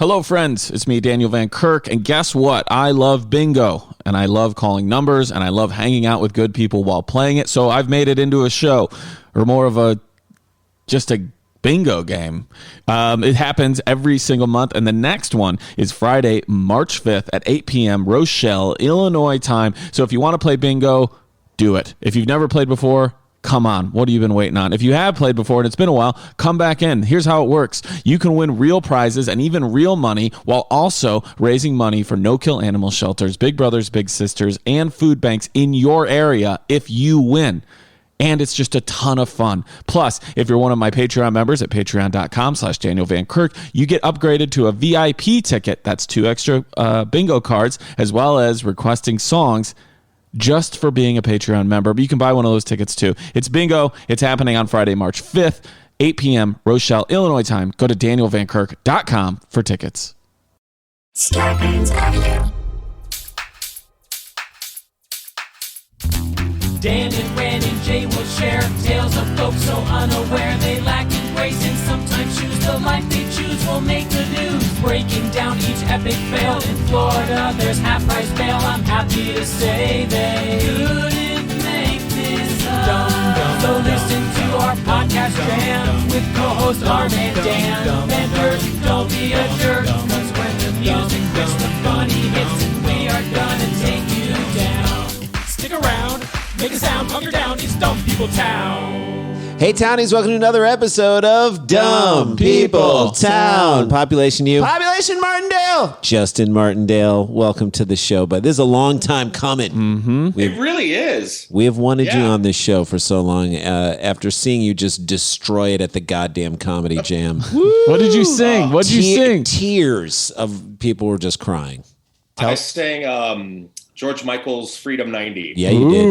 Hello, friends. It's me, Daniel Van Kirk, and guess what? I love bingo, and I love calling numbers, and I love hanging out with good people while playing it, so I've made it into a show, or more of just a bingo game. It happens every single month, and the next one is Friday, March 5th at 8 p.m. Rochelle, Illinois time. So if you want to play bingo, do it. If you've never played before, come on. What have you been waiting on? If you have played before and it's been a while, come back in. Here's how it works. You can win real prizes and even real money while also raising money for no-kill animal shelters, Big Brothers, Big Sisters, and food banks in your area if you win. And it's just a ton of fun. Plus, if you're one of my Patreon members at patreon.com/Daniel Van Kirk, you get upgraded to a VIP ticket. That's 2 extra bingo cards, as well as requesting songs just for being a Patreon member. But you can buy one of those tickets too. It's bingo. It's happening on Friday, March 5th, 8 p.m. Rochelle, Illinois time. Go to danielvankirk.com for tickets. Dan and Ren and Jay will share tales of folks so unaware they lack in grace and sometimes choose the life they choose will make the news. Breaking down each epic fail in Florida, there's half-price bail. I'm happy to say they couldn't make this up. So listen to our podcast jam with co-host Arm and Dan. Benders, don't be a jerk, cause when the music hits, the funny hits, and we are gonna take you down. Stick around. Make a sound, hunker down, it's Dumb People Town. Hey, Townies, welcome to another episode of Dumb People Town. Population you. Population Martindale. Justin Martindale, welcome to the show. But this is a long time coming. Mm-hmm. It really is. We have wanted you on this show for so long after seeing you just destroy it at the goddamn Comedy Jam. What did you sing? What did you sing? Tears of people were just crying. I sang George Michael's Freedom 90. Yeah, you did.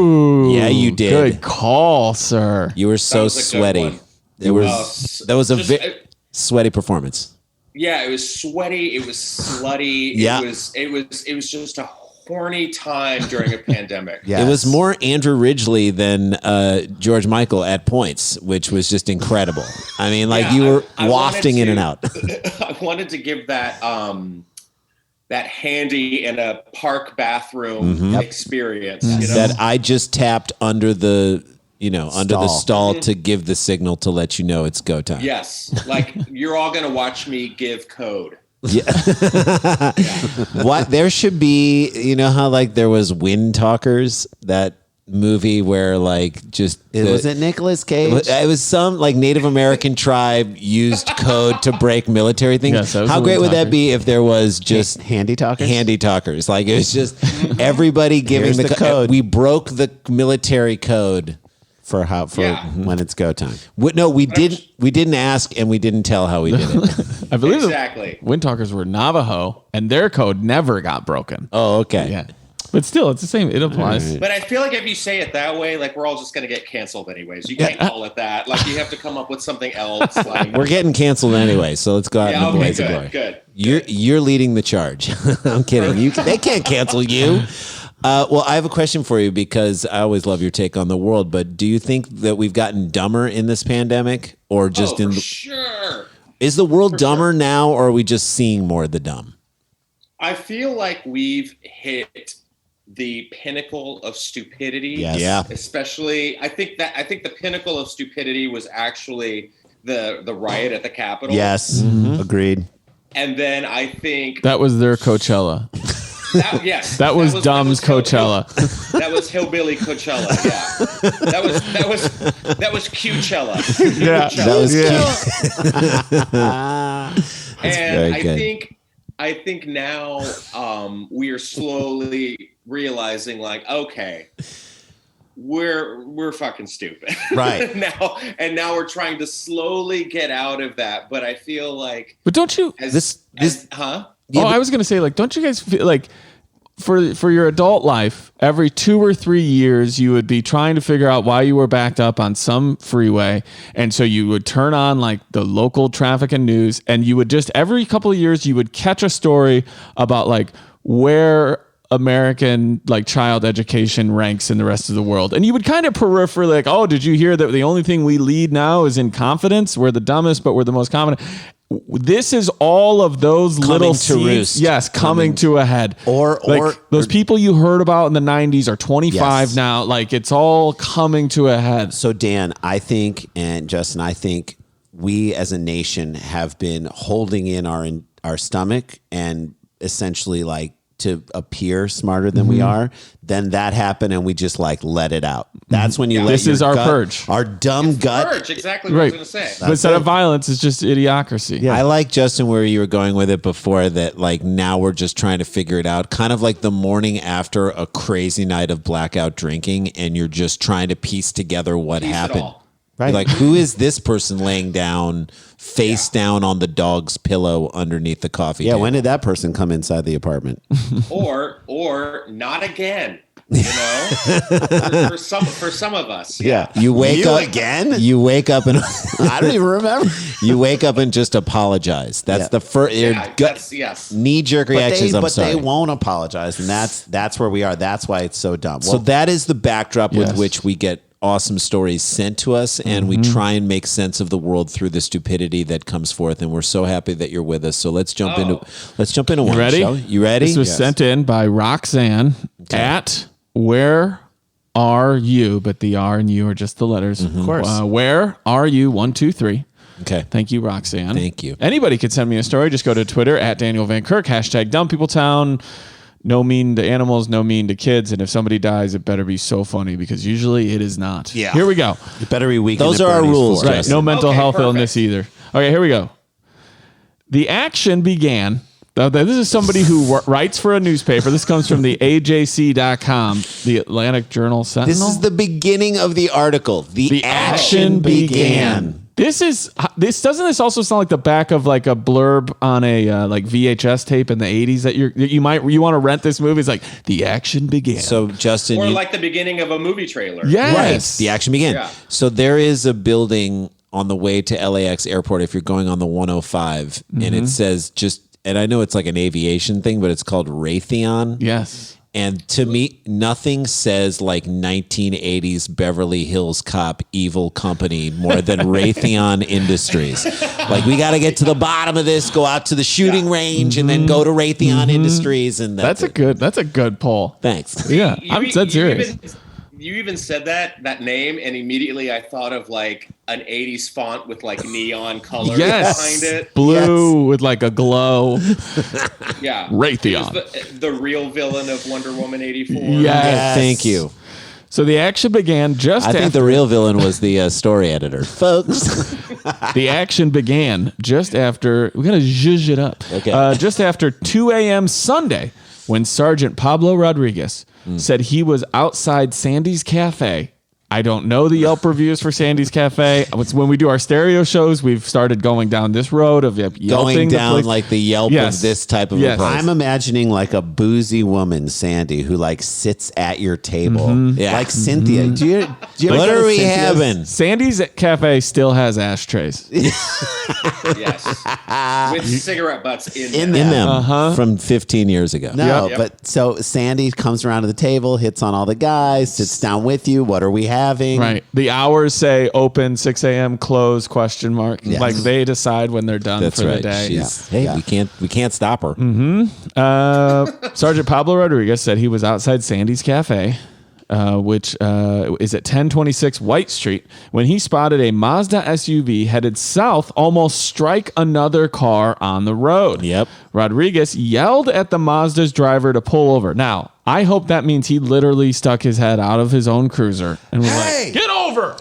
Yeah, you did. Good call, sir. You were so sweaty. That was a sweaty performance. Yeah, it was sweaty. It was slutty. Yeah. It was just a horny time during a pandemic. Yes. It was more Andrew Ridgeley than George Michael at points, which was just incredible. I mean, you were wafting in and out. I wanted to give that that handy in a park bathroom experience. You know? That I just tapped under the stall to give the signal to let you know it's go time. Yes. Like you're all going to watch me give code. Yeah. What there should be, you know how there was Wind Talkers, that movie where was it Nicolas Cage? It was some Native American tribe used code to break military things. Yes, how great would that be if there was just handy talkers? Handy talkers. It was just everybody giving the code. We broke the military code for when it's go time. We didn't ask and we didn't tell how we did it. I believe exactly. Wind Talkers were Navajo, and their code never got broken. Oh, okay. Yeah. But still, it's the same. It applies. But I feel like if you say it that way, we're all just going to get canceled anyways. You can't call it that. You have to come up with something else. We're getting canceled anyway, so let's go out in the blaze of glory. Good. You're leading the charge. I'm kidding. They can't cancel you. Well, I have a question for you because I always love your take on the world. But do you think that we've gotten dumber in this pandemic, or just for sure? Is the world dumber now, or are we just seeing more of the dumb? I feel like we've hit the pinnacle of stupidity. Yes. Yeah. Especially, I think the pinnacle of stupidity was actually the riot at the Capitol. Yes. Agreed. And then I think that was their Coachella. That was Dumb's Coachella. That was Hillbilly Coachella. Yeah. That was Qchella. Yeah. That was cute. And I think now we are slowly realizing okay, we're fucking stupid. Right. now we're trying to slowly get out of that, but I feel like But don't you I was going to say don't you guys feel for your adult life, every 2 or 3 years, you would be trying to figure out why you were backed up on some freeway. And so you would turn on the local traffic and news, and you would just every couple of years, you would catch a story about where American like child education ranks in the rest of the world. And you would kind of peripherally like, oh, did you hear that the only thing we lead now is in confidence? We're the dumbest, but we're the most confident. This is all of those little to roost. Yes, coming to a head. Or those people you heard about in the 90s are 25 now. Like it's all coming to a head. So Dan, I think, and Justin, I think we as a nation have been holding in our stomach and essentially like to appear smarter than we are. Then that happened and we just like let it out. That's when you let This your is our gut, purge. our dumb gut. Purge, exactly what I Right. was going to say. But instead of violence, it's just idiocracy. Yeah. I like, Justin, where you were going with it before, that like now we're just trying to figure it out. Kind of like the morning after a crazy night of blackout drinking and you're just trying to piece together what Piece it happened. all. You're like, who is this person laying down, face down on the dog's pillow underneath the coffee Yeah, table? when did that person come inside the apartment? or not again. You know, for some of us. Yeah. You wake up again? You wake up and I don't even remember. you wake up and just apologize. That's Yeah. the first Yeah, yes. knee jerk reactions. I'm But sorry. they won't apologize, and that's where we are. That's why it's so dumb. So that is the backdrop with Yes. which we get awesome stories sent to us, and we try and make sense of the world through the stupidity that comes forth. And we're so happy that you're with us. So let's jump into one. Ready? Shall we? You ready? This was Yes. sent in by Roxanne at Where Are You? But the R and U are just the letters. Of course. Where Are You? 123. Okay. Thank you, Roxanne. Thank you. Anybody could send me a story. Just go to Twitter at Daniel Van Kirk, hashtag Dumb People Town. No mean to animals, no mean to kids. And if somebody dies, it better be so funny because usually it is not. Yeah. Here we go. it better be weekend. Those at are our Bernie's rules, for us. Right. No mental Okay, health perfect. illness either. Okay, here we go. The action began. Now, this is somebody who writes for a newspaper. This comes from the AJC.com, the Atlantic Journal Sentinel. This is the beginning of the article. The action began. This doesn't this also sound like the back of like a blurb on a like VHS tape in the 80s that you want to rent this movie? It's like the action began. So, Justin, Or you, like the beginning of a movie trailer. yes. right, the action began. Yeah. So there is a building on the way to LAX airport if you're going on the 105, and it says and I know it's like an aviation thing, but it's called Raytheon. Yes. And to me, nothing says like 1980s Beverly Hills Cop evil company more than Raytheon Industries. Like, we got to get to the bottom of this, go out to the shooting range, and then go to Raytheon Industries. And That's a good poll. Thanks. Yeah. I'm dead serious. You even said that name, and immediately I thought of like an 80s font with like neon colors Yes. behind it. Blue with like a glow. Yeah. Raytheon. It was the real villain of Wonder Woman 84. Yes. Thank you. So the action began just I after think the real villain was the story editor. Folks. the action began just after we gotta zhuzh it up. Okay. Just after 2 a.m. Sunday, when Sergeant Pablo Rodriguez said he was outside Sandy's Cafe. I don't know the Yelp reviews for Sandy's Cafe. It's when we do our stereo shows, we've started going down this road of Yelping Going the down place. like the Yelp Yes. of this type of Yes. a place. I'm imagining like a boozy woman, Sandy, who like sits at your table, Yeah. like Cynthia. Do you ever What go to are we Cynthia's? having? Sandy's Cafe still has ashtrays. Yes. With cigarette butts in In them. In them Uh-huh. from 15 years ago. No, Yep. but so Sandy comes around to the table, hits on all the guys, sits down with you. What are we having? Right. The hours say open 6 a.m. close ? Like they decide when they're done That's for right. the day. She's, Yeah. Hey, Yeah. we can't stop her. Sergeant Pablo Rodriguez said he was outside Sandy's Cafe, which is at 1026 White Street, when he spotted a Mazda SUV headed south almost strike another car on the road. Yep. Rodriguez yelled at the Mazda's driver to pull over. Now, I hope that means he literally stuck his head out of his own cruiser and was like, "Get over!"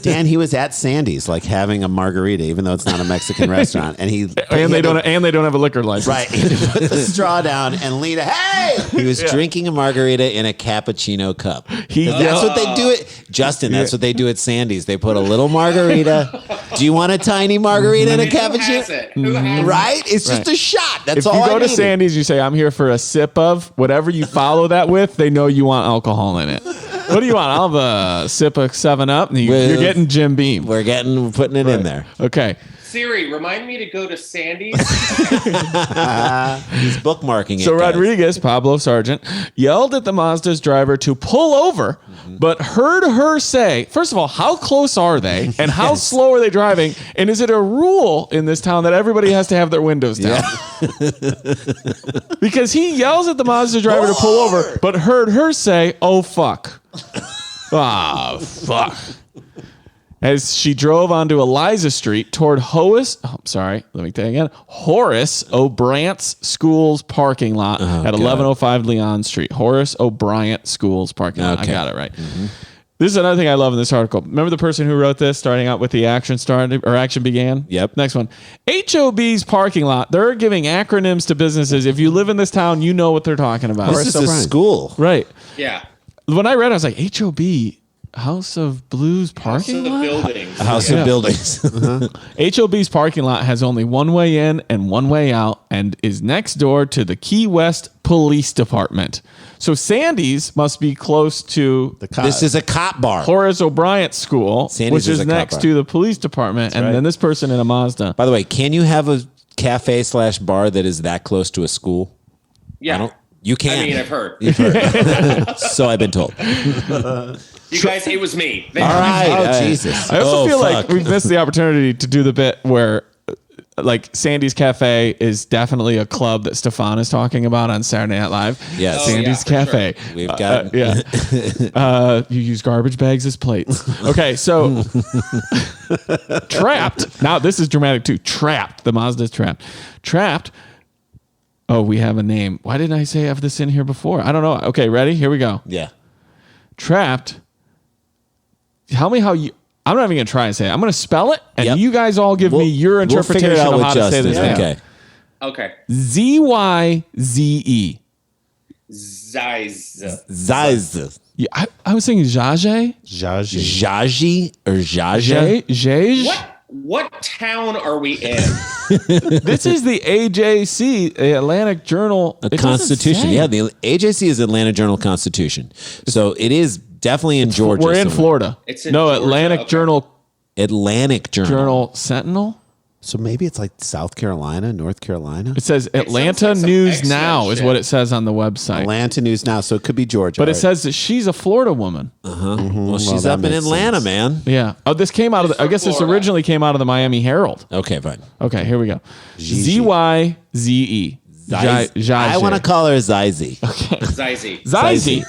Dan, he was at Sandy's, like having a margarita, even though it's not a Mexican restaurant, and he and they don't have a liquor license. right. He put the straw down and lean. Hey, He was drinking a margarita in a cappuccino cup. He That's what they do at Justin. That's what they do at Sandy's. They put a little margarita. Do you want a tiny margarita in a Who has cappuccino? it? Who has it? Right? It's just a shot. That's If all. you go I to needed. Sandy's, you say, "I'm here for a sip of," whatever you follow that with, they know you want alcohol in it. What do you want? I'll have a sip of 7-Up. And you're getting Jim Beam. We're putting it in there. Okay. Siri, remind me to go to Sandy's. He's bookmarking it. So guys. Rodriguez, Pablo Sargent, yelled at the Mazda's driver to pull over, but heard her say, first of all, how close are they? And how slow are they driving? And is it a rule in this town that everybody has to have their windows down? Because he yells at the Mazda driver to pull over, but heard her say, oh, fuck. Ah, fuck. As she drove onto Eliza Street toward Horace O'Brien's School's parking lot at 1105 Leon Street. Horace O'Brien School's parking lot. I got it right. This is another thing I love in this article. Remember the person who wrote this, starting out with the action began? Yep. Next one. HOB's parking lot. They're giving acronyms to businesses. If you live in this town, you know what they're talking about. This is a school. Right. Yeah. When I read it, I was like, HOB, House of Blues parking lot? Buildings. House of buildings. HOB's parking lot has only one way in and one way out and is next door to the Key West Police Department. So Sandy's must be close to This is a cop bar. Horace O'Brien School, Sandy's which is is a cop next bar. to the police department. And then this person in a Mazda. By the way, can you have a cafe/bar that is that close to a school? Yeah. You can. I mean, I've heard. So I've been told. You guys, it was me. All right. Oh, Jesus. I also feel fuck. like we've missed the opportunity to do the bit where like Sandy's Cafe is definitely a club that Stefan is talking about on Saturday Night Live. Yes. Oh, Sandy's yeah, for Cafe. sure. We've got You use garbage bags as plates. Okay, so Trapped. Now this is dramatic too. Trapped. The Mazda's Trapped. Trapped. Oh, we have a name. Why didn't I say have this in here before? I don't know. Okay, ready? Here we go. Yeah. Trapped. Tell me how you. I'm not even gonna try and say it. I'm gonna spell it, and you guys all give me your We'll figure it interpretation out of with how to say Justin. this name. Okay. Okay. Zyze. Ziz. Yeah, I was thinking Zajay. Jaji or Jaja? Jaj. What town are we in? This is the AJC, the Atlantic Journal. A It doesn't Constitution. say. Yeah, the AJC is Atlanta Journal Constitution. So it is definitely in Georgia. We're in somewhere. Florida. It's in no Georgia, Atlantic okay. Journal. Atlantic Journal. Sentinel. So maybe it's like South Carolina, North Carolina. It says Atlanta sounds like some News X-Men Now is shit. what it says on the website. Atlanta News Now, so it could be Georgia. But it All right. says that she's a Florida woman. Well, she's that up in makes Atlanta, sense. man. Yeah. Oh, this came out of. I guess this Florida. originally came out of the Miami Herald. Okay, fine. Okay, here we go. Gigi. Zyze. I want to call her Zizi. Zizi. Zyze.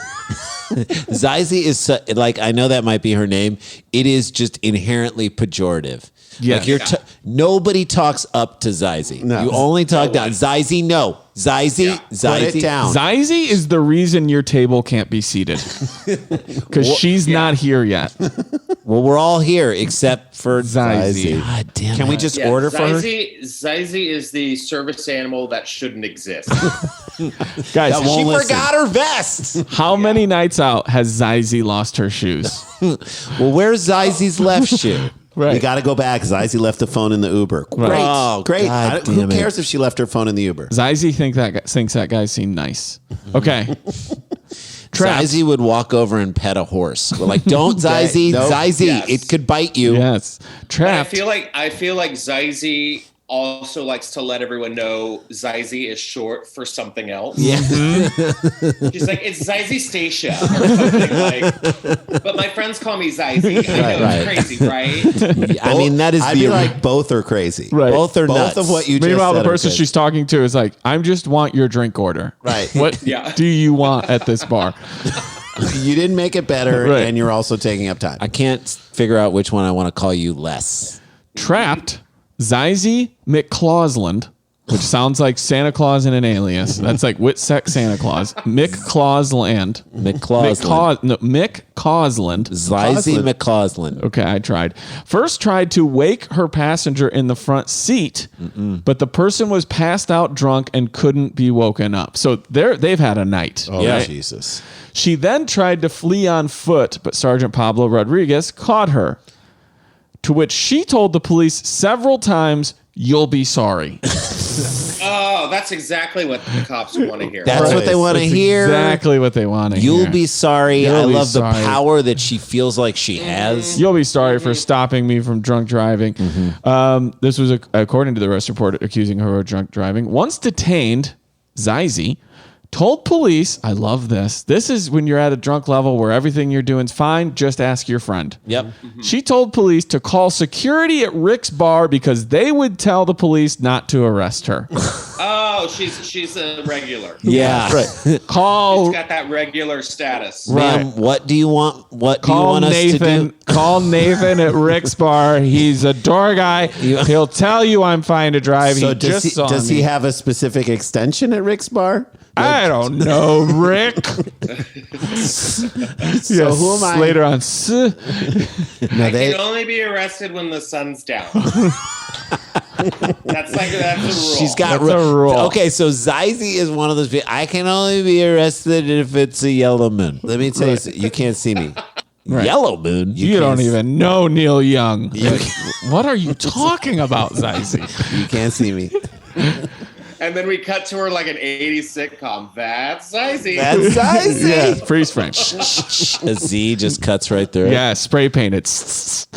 Zizi is like, I know that might be her name. It is just inherently pejorative. Yes. Like nobody talks up to Zizi. No. You only talk down. Zizi, no. Zizi, Yeah. Zizi. Put it down. Zyze is the reason your table can't be seated because she's not here yet. Well, we're all here except for Zizi. God damn Can it. we just Yeah, order for her? Zizi is the service animal that shouldn't exist. Guys, She She listen. forgot her vest. how many nights out has Zyze lost her shoes? Well, where's Zizi's left shoe? We got to go back. Zizi left the phone in the Uber. Great. Oh, Great. God Who damn it. cares if she left her phone in the Uber? Zyze thinks that guy seemed nice. Okay. Trapped. Zizi would walk over and pet a horse. We're like, don't Zizi, Nope. Zizi, Yes. it could bite you. Yes. I Trapped. feel like Zizi also likes to let everyone know Zizi is short for something else. Yeah. She's like, it's Zizi Stacia or something like. But my friends call me Zizi. I know it's crazy, right? I mean, that is I'd be like, both are crazy. Right. both are Both nuts. of what you just Meanwhile, said the are person good. she's talking to is like, I just want your drink order. Right. What Yeah. do you want at this bar? You didn't make it better, Right. and you're also taking up time. I can't figure out which one I want to call you less. Trapped. Zyze McClausland, which sounds like Santa Claus in an alias. That's like Whitseck Santa Claus. Mick Clausland. McClausland. Mick Causland. Zizi McCausland. Okay, I tried. First tried to wake her passenger in the front seat, but the person was passed out drunk and couldn't be woken up. So they've had a night. Oh, right? Jesus. She then tried to flee on foot, but Sergeant Pablo Rodriguez caught her. To which she told the police several times, "You'll be sorry." Oh, that's exactly what the cops want to hear. That's what they want to That's hear. exactly what they want to hear. You'll be sorry. I You'll be love the sorry. power that she feels like she has. You'll be sorry for stopping me from drunk driving. This was, according to the arrest report, accusing her of drunk driving. Once detained, Zizi told police, I love this. This is when you're at a drunk level where everything you're doing is fine. Just ask your friend. Yep. She told police to call security at Rick's bar because they would tell the police not to arrest her. Oh, she's a regular. Yeah. She's Call got that regular status. Ma'am, what do you want? What do you Call want us to Nathan. do? Call Nathan at Rick's bar. He's a door guy. He'll tell you I'm fine to drive. So he does just saw he me. have a specific extension at Rick's bar? I don't know, Rick. So who am I? Later on, No, I can only be arrested when the sun's down. that's a rule. She's got That's a rule. Okay, so Zizi is one of those people. I can only be arrested if it's a yellow moon. Let me tell you, you can't see me. Right. Yellow moon. You don't even know Neil Young. What are you talking about, Zizi? You can't see me. And then we cut to her like an 80s sitcom. That's Zizi. That's Zizi. Yeah, freeze frame. A Z just cuts right through it. Yeah, spray painted.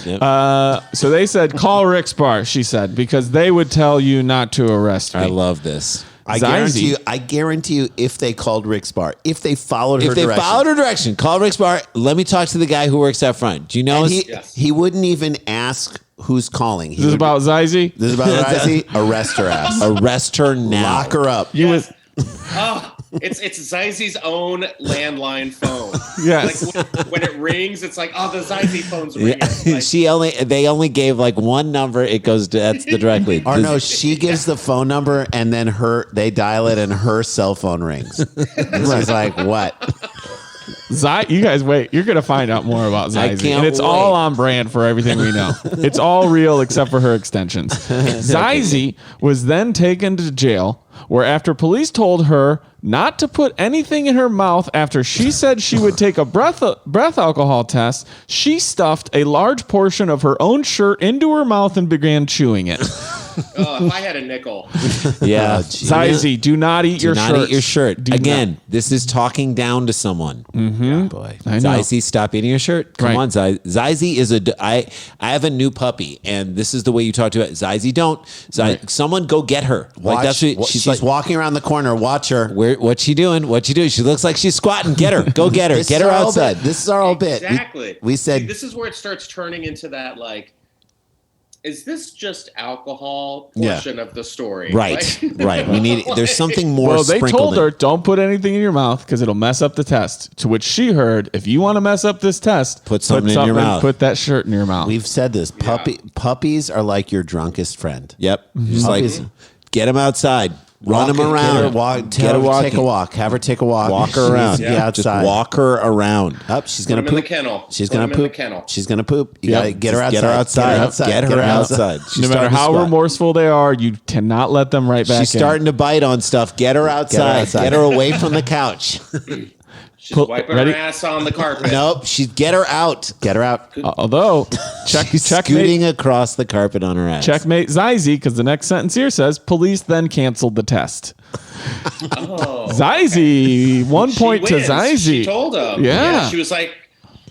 Yep. So they said, call Rick's bar, she said, because they would tell you not to arrest me. I love this. I guarantee you, if they called Rick's bar, if they followed her If they direction, followed her direction, call Rick's bar. Let me talk to the guy who works out front. Do you know? he wouldn't even ask who's calling. This is about Zizi? This is about Zizi. Arrest her ass. Arrest her now. Lock her up. Yes. Oh, it's Zizi's own landline phone. Yes. Like when it rings, it's like, oh, the Zizi phone's ringing. Yeah. Like, They only gave like one number. It goes to that's the direct lead. Or no, she gives the phone number and then they dial it and her cell phone rings. She's like, what? You guys wait. You're going to find out more about Zizi. can't And it's wait. all on brand for everything we know. It's all real except for her extensions. Zizi was then taken to jail where after police told her not to put anything in her mouth after she said she would take a breath alcohol test, she stuffed a large portion of her own shirt into her mouth and began chewing it. if I had a nickel. Yeah. Zizi, do not eat your shirt. Do not eat your shirt. Do Again, not. this is talking down to someone. Mm-hmm. Boy. I know. Zizi, stop eating your shirt. Come Right. on, Zizi. Zizi is I have a new puppy, and this is the way you talk to it. Zizi, don't. Someone go get her. Like that's what she's like. walking around the corner. Watch her. What's she doing? What's she doing? She looks like she's squatting. Get her. Go get her. Get her outside. This is our whole bit. Exactly. We said See, this is where it starts turning into that, like, is this just alcohol portion of the story? Right. Like- Right. We need. There's something more. Well, they sprinkled told in. her, don't put anything in your mouth because it'll mess up the test. To which she heard, if you want to mess up this test, Put something in your mouth. Put that shirt in your mouth. we've said this. Puppies are like your drunkest friend. Yep. Just like get them outside. Run them around. Get her take a walk. Have her take a walk. Walk her around. Be outside. Just walk her around. Up. She's gonna Put 'em poop. in the kennel. She's Put gonna 'em in poop. the kennel. She's gonna poop. You Yep. gotta get her Just outside. Get her outside. She's no matter starting to how sweat. remorseful they are, you cannot let them right back She's in. starting to bite on stuff. Get her outside. outside. Get her away from the couch. She's wiping her ass on the carpet. Nope. Get her out. Get her out. Although, She's checkmate, scooting across the carpet on her ass. checkmate Zizi, because the next sentence here says, police then canceled the test. Zizi, 1 She point to wins. Zizi. She told him. Yeah. She was like,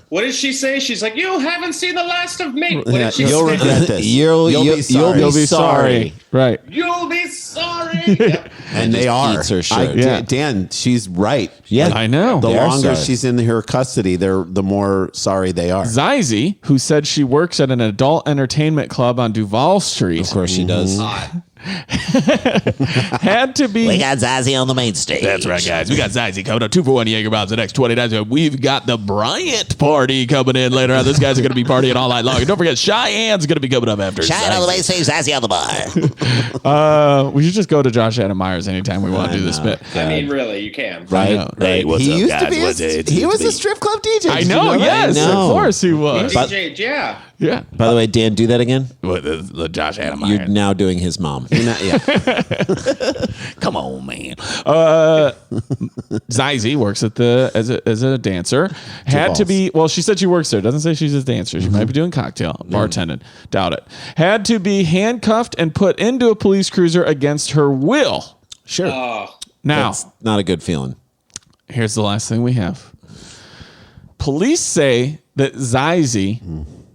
what did she say? She's like, you haven't seen the last of me. What did she You'll say? regret this. You'll be sorry. You'll be sorry. Right. You'll be sorry. Yep. And they are. eats her shirt. Yeah. Dan, she's right. Yeah. I know. The They are longer sorry. she's in her custody, the more sorry they are. Zizi, who said she works at an adult entertainment club on Duval Street, Of course she does. had to be. got Zazie on the main stage. That's right, guys. We got Zizi coming up 2 for 1 Jaeger bombs the next 20 days. We've got the Bryant party coming in later on. These guys are going to be partying all night long. And don't forget, Cheyenne's going to be coming up after. Shine on the main stage, Zazie on the bar. We should just go to Josh Adam Myers anytime we want to do this bit. I mean, really, you can. Right? know, Hey, what's He up, used guys? to be. What's it? He was a strip club DJ. I Did you know, that? yes, I know. of course he was. DJ, yeah. Yeah. By the way, Dan, do that again. With the Josh Adam. You're now doing his mom. You're not, yeah. Come on, man. Zizi works at as a dancer. Had to be. Well, she said she works there. Doesn't say she's a dancer. She might be doing cocktail bartending. Doubt it. Had to be handcuffed and put into a police cruiser against her will. Sure. Now, That's not a good feeling. here's the last thing we have. Police say that Zizi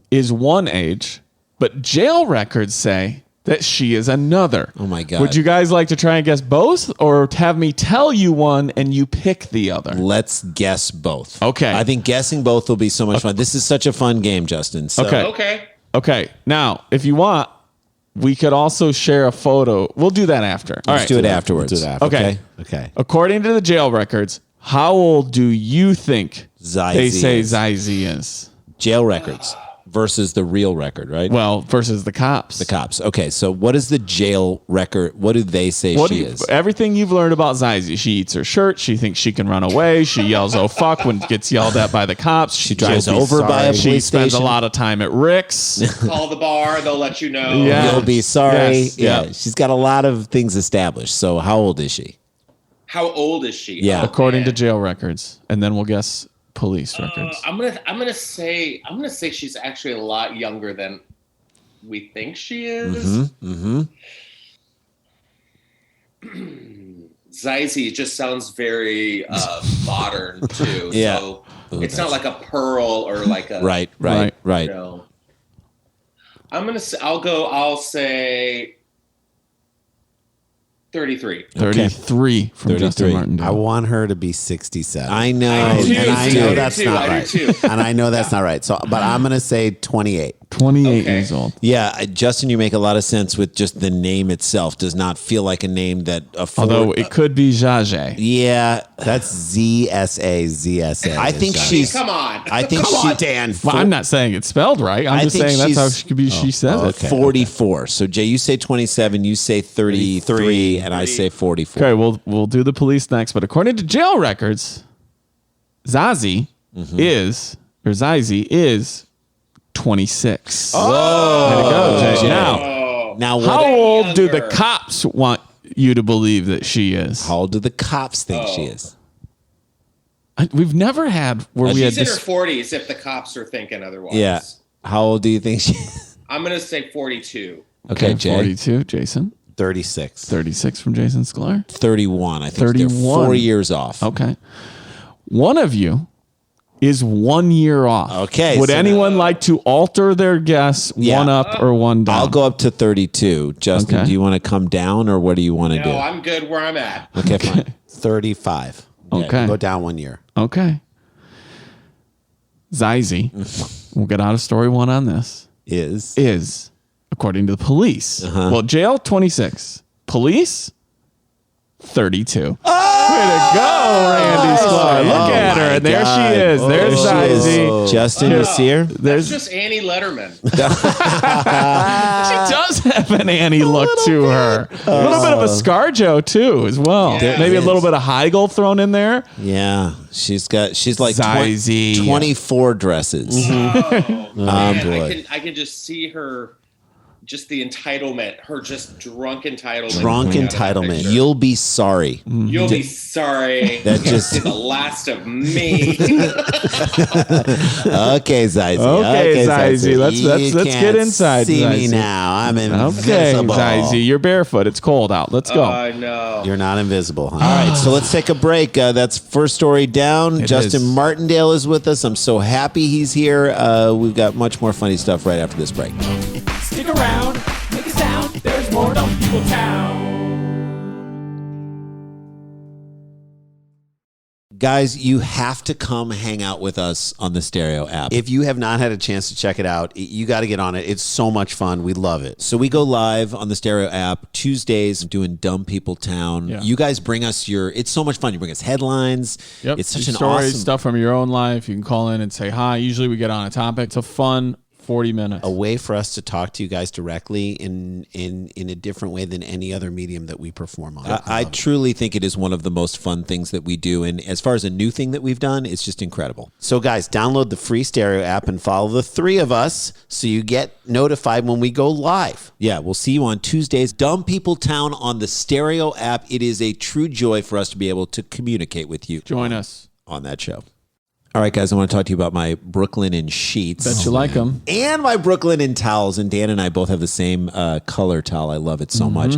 is one age, but jail records say that she is another. Oh, my God. Would you guys like to try and guess both, or have me tell you one and you pick the other? Let's guess both. Okay. I think guessing both will be so much fun. This is such a fun game, Justin. So, Okay. Okay. Okay. Now, if you want, we could also share a photo. We'll do that after. All Let's right. do it afterwards. Do that. Okay. Okay. According to the jail records, how old do you think Zizi they say is. Zizi is? Jail records versus the real record, right? Well, versus the cops. The cops. Okay, so what is the jail record? What do they say she is? Everything you've learned about Zizi. She eats her shirt. She thinks she can run away. She yells, "Oh fuck!" when gets yelled at by the cops. She drives over by a She police spends station. a lot of time at Rick's. Call the bar. They'll let you know. Yeah. You'll be sorry. Yes, Yeah, yeah. she's got a lot of things established. So how old is she? How old is she? Yeah. According to man. jail records, and then we'll guess police records. I'm gonna say she's actually a lot younger than we think she is. Zizi just sounds very modern too. Yeah. So it's not like a Pearl or like a Right. You know. I'll say 33. 33 from 33. Justin Martindale. I want her to be 67. I know. I do, and I too. know I that's do, not I do right. too. And I know that's not right. So, but I'm going to say 28. 28 Okay. years old. Yeah, Justin, you make a lot of sense with just the name itself. Does not feel like a name that Although it could be Zhazhe. yeah, That's ZSA. I think I mean, she's. come on. I think Come she. on, Dan. Well, I'm not saying it's spelled right. I'm I just think saying that's how she's- she could be. She says it. okay. 44. So Jay, you say 27, you say 33, and I say 44. Okay, we'll do the police next. But according to jail records, Zizi is 26. Oh, Way to go, Jay. Now, now what? how old do the younger. cops want you to believe that she is? How old do the cops think she is? We've never had where we had She's in her this. 40s if the cops are thinking otherwise. Yeah. How old do you think she is? I'm gonna say 42. Okay, Jay. 42, Jason. 36. 36 from Jason Sklar. 31. I think 31. 31. They're 4 years off. Okay. One of you is 1 year off. Okay, Would so anyone like to alter their guess, Yeah. one up or one down? I'll go up to 32. Justin, Okay. do you want to come down or what do you want to No, do? I'm good where I'm at. Okay, fine. 35. Okay. Go down 1 year. Okay. Zizi, we'll get out of story one on this, is, according to the police, well, jail 26, police 32. Way to go, Randy Sklar. Look at her. And there she is. There's Zizi. Justin, you see her? That's just Annie Letterman. She does have an Annie look to her. A little bit of a ScarJo too, as well. Yeah. Maybe a Yes. little bit of Heigl thrown in there. Yeah. She's like Zizi. 24 dresses. Oh, man, boy. I can just see her, just the entitlement, her just drunk entitlement. Drunk coming out of that entitlement. picture. You'll be sorry. You'll be sorry. That You'll just- see the last of me. Okay, Zizi. Okay, Zizi. Let's You get can't inside, See me Zizi. now. I'm Okay, invisible. Zizi, you're barefoot. It's cold out. Let's go. I know. You're not invisible, huh? All right, so let's take a break. That's first story down. It Justin is. Martindale is with us. I'm so happy he's here. We've got much more funny stuff right after this break. Stick around, make a sound. There's more Dumb People Town. Guys, you have to come hang out with us on the Stereo app. If you have not had a chance to check it out, you got to get on it. It's so much fun. We love it. So we go live on the Stereo app Tuesdays doing Dumb People Town. Yeah. You guys bring us it's so much fun. You bring us headlines. It's such an stories, awesome stuff from your own life. You can call in and say hi. Usually we get on a topic. It's a fun 40 minutes. A way for us to talk to you guys directly in a different way than any other medium that we perform on. I truly think it is one of the most fun things that we do. And as far as a new thing that we've done, it's just incredible. So guys, download the free Stereo app and follow the three of us so you get notified when we go live. Yeah, we'll see you on Tuesdays. Dumb People Town on the Stereo app. It is a true joy for us to be able to communicate with you. Join us on that show. All right, guys, I want to talk to you about my Brooklinen sheets. Bet you like them. And my Brooklinen towels. And Dan and I both have the same color towel. I love it so much.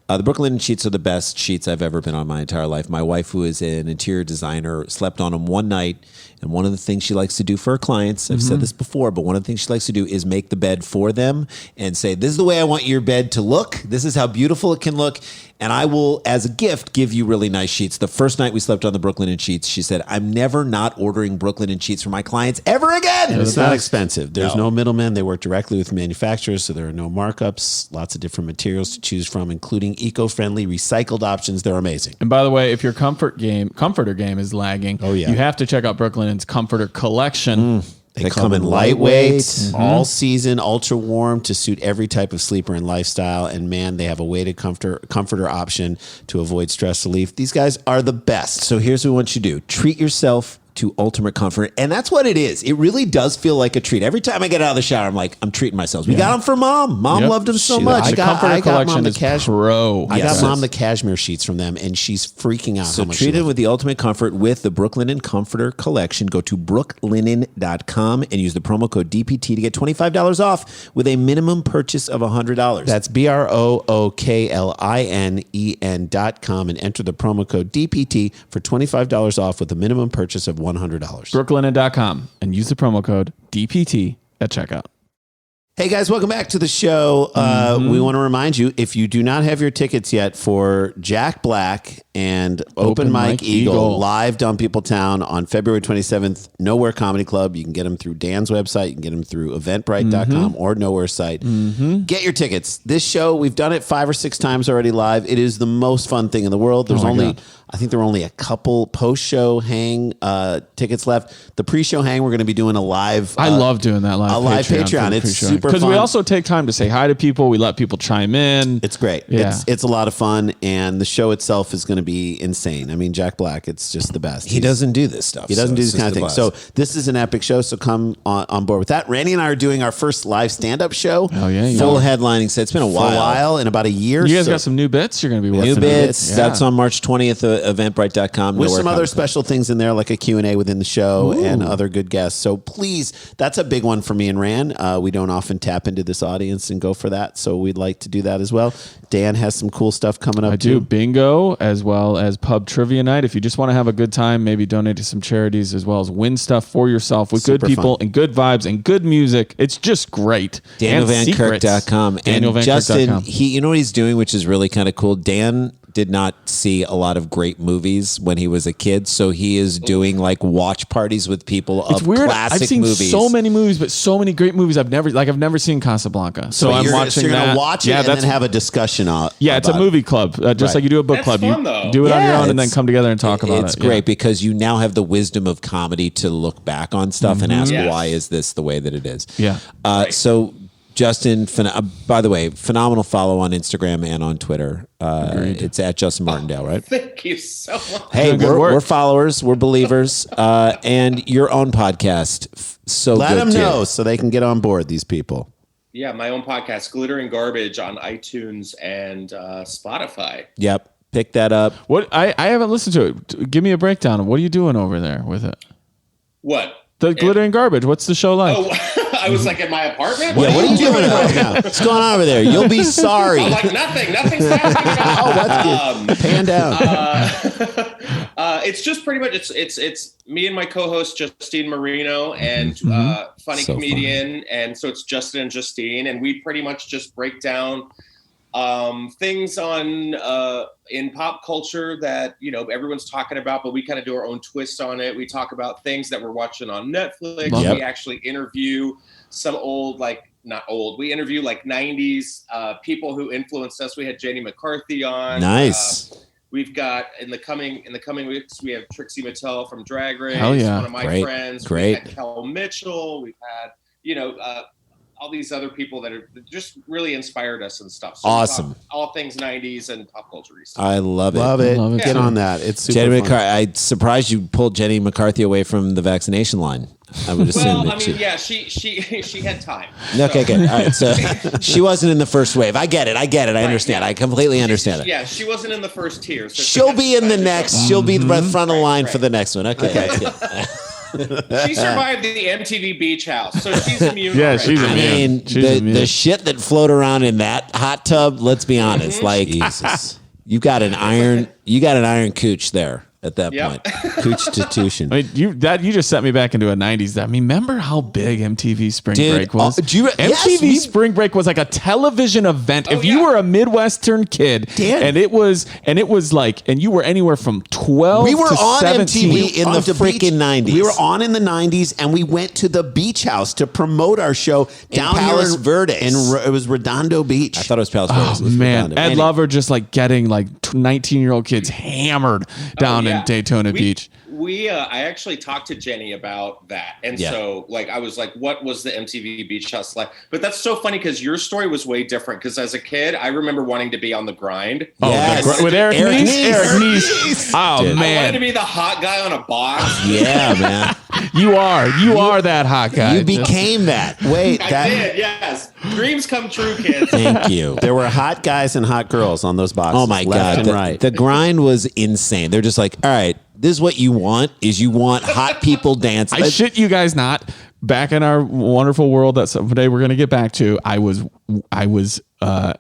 The Brooklinen sheets are the best sheets I've ever been on my entire life. My wife, who is an interior designer, slept on them one night. And one of the things she likes to do for her clients, I've said this before, but one of the things she likes to do is make the bed for them and say, this is the way I want your bed to look. This is how beautiful it can look. And I will, as a gift, give you really nice sheets. The first night we slept on the Brooklinen sheets, she said, I'm never not ordering Brooklinen sheets for my clients ever again. It's not expensive. There's no middleman. They work directly with manufacturers, so there are no markups. Lots of different materials to choose from, including eco-friendly, recycled options. They're amazing. And by the way, if your comforter game is lagging, you have to check out Brooklyn's Comforter Collection. They come in lightweight, all season, ultra warm to suit every type of sleeper and lifestyle. And man, they have a weighted comforter option to avoid stress relief. These guys are the best. So here's what we want you to do. Treat yourself to ultimate comfort. And that's what it is. It really does feel like a treat. Every time I get out of the shower, I'm like, I'm treating myself. We got them for Mom. Mom loved them so much. The Comforter Collection is pro. I got Mom the cashmere sheets from them, and she's freaking out. So treat it with the ultimate comfort with the Brooklinen Comforter Collection. Go to brooklinen.com and use the promo code DPT to get $25 off with a minimum purchase of $100. That's BROOKLINEN.com and enter the promo code DPT for $25 off with a minimum purchase of $100. Brooklinen.com and use the promo code DPT at checkout. Hey guys, welcome back to the show. We want to remind you, if you do not have your tickets yet for Jack Black and Open Mike Eagle live Dumb People Town on February 27th, Nowhere Comedy Club. You can get them through Dan's website. You can get them through eventbrite.com or Nowhere site. Get your tickets. This show, we've done it 5 or 6 times already live. It is the most fun thing in the world. There's I think there are only a couple post-show hang tickets left. The pre-show hang, we're going to be doing a live. I love doing that live. A live Patreon. It's super fun. Because we also take time to say hi to people. We let people chime in. It's great. Yeah. It's a lot of fun, and the show itself is going to be insane. I mean, Jack Black, it's just the best. He doesn't do this stuff. He doesn't do this kind of thing. So this is an epic show, so come on board with that. Randy and I are doing our first live stand-up show. Oh, yeah. Full headlining set. It's been a while. In about a year. You guys got some new bits you're going to be working on. New bits. Yeah. That's on March 20th, eventbrite.com. With some other special things in there, like a Q&A within the show and other good guests. So please, that's a big one for me and Ran. We don't often tap into this audience and go for that, so we'd like to do that as well. Dan has some cool stuff coming up. I do bingo as well as pub trivia night. If you just want to have a good time, maybe donate to some charities as well as win stuff for yourself with good people and good vibes and good music. It's just great. DanielVanKirk.com. And Justin, you know what he's doing, which is really kind of cool. Dan did not see a lot of great movies when he was a kid, so he is doing like watch parties with people of classic I've seen movies. So many movies, but so many great movies I've never seen Casablanca. So I'm watching you're that. Gonna watch it and then have a discussion on. Yeah, it's a movie club, just like you do a book club. Fun, you do it on your own and then come together and talk about it. It's great because you now have the wisdom of comedy to look back on stuff and ask why is this the way that it is. Yeah. So Justin, by the way, phenomenal follow on Instagram and on Twitter. It's at Justin Martindale, right? Thank you so much. Hey, we're followers, we're believers, and your own podcast. So let them too. know so they can get on board. These people. Yeah, my own podcast, Glitter and Garbage, on iTunes and Spotify. Yep, pick that up. What I haven't listened to it. Give me a breakdown of what are you doing over there with it? What? The Glitter and Garbage. What's the show like? Oh, I was like in my apartment. Yeah, what are you doing right now? What's going on over there? You'll be sorry. I'm like nothing's happening. Oh, that's good. Pan down. It's just pretty much it's me and my co-host Justine Marino and funny comedian, and so it's Justin and Justine, and we pretty much just break down things on in pop culture that everyone's talking about, but we kind of do our own twist on it. We talk about things that we're watching on Netflix. Yep. We actually interview some we interview like 90s people who influenced us. We had Jenny McCarthy on. Nice. We've got in the coming weeks, we have Trixie Mattel from Drag Race. Hell yeah. One of my friends. Great. We've had Kel Mitchell. We've had all these other people that just really inspired us and stuff. So Awesome. All things 90s and pop culture stuff. I love it. Love it. Love it Get too. on that. It's super Jenny fun. McCarthy. I'm surprised you pulled Jenny McCarthy away from the vaccination line. I would assume Well, that I mean, yeah, she had time. Okay, good. All right, so she wasn't in the first wave. I get it. I understand. yeah. I completely understand it. Yeah, she wasn't in the first tier. So She'll be in the next. She'll be the front of line Right. for the next one. Okay. That's good. She survived the MTV Beach House, so she's immune. Yeah, already. she's I immune. mean, She's immune. the shit that float around in that hot tub. Let's be honest. Like, Jesus. you got an iron cooch there at that Yep. point. Constitution. I mean, you just sent me back into a '90s. I mean, remember how big MTV Spring Dude, Break was? do you- yes, MTV we- Spring Break was like a television event. If you yeah. were a Midwestern kid, Dan. and it was like, and you were anywhere from 12 We were to on 17. MTV in the On to freaking beach. 90s. We were on in the 90s, and we went to the beach house to promote our show down Palos here Verdes. It was Redondo Beach. I thought it was Palos Verdes. Oh It was man, Redondo. Ed Lover just like getting like 19-year-old kids hammered down Yeah. in Daytona Beach. I actually talked to Jenny about that, and Yeah. so like I was like, "What was the MTV Beach House like?" But that's so funny because your story was way different. Because as a kid, I remember wanting to be on the grind. Oh, Yes. with Eric Eric Nies? Nies. Eric Nies. Oh I wanted to man, be the hot guy on a box. Yeah, man. you are that hot guy. You became that. Wait, I did, yes. Dreams come true, kids. Thank you. there were hot guys and hot girls on those boxes. Oh my left god, and the, right. the grind was insane. They're just like, all right, this is what you want. Is you want hot people dancing. I shit you guys not. Back in our wonderful world that someday we're going to get back to, I was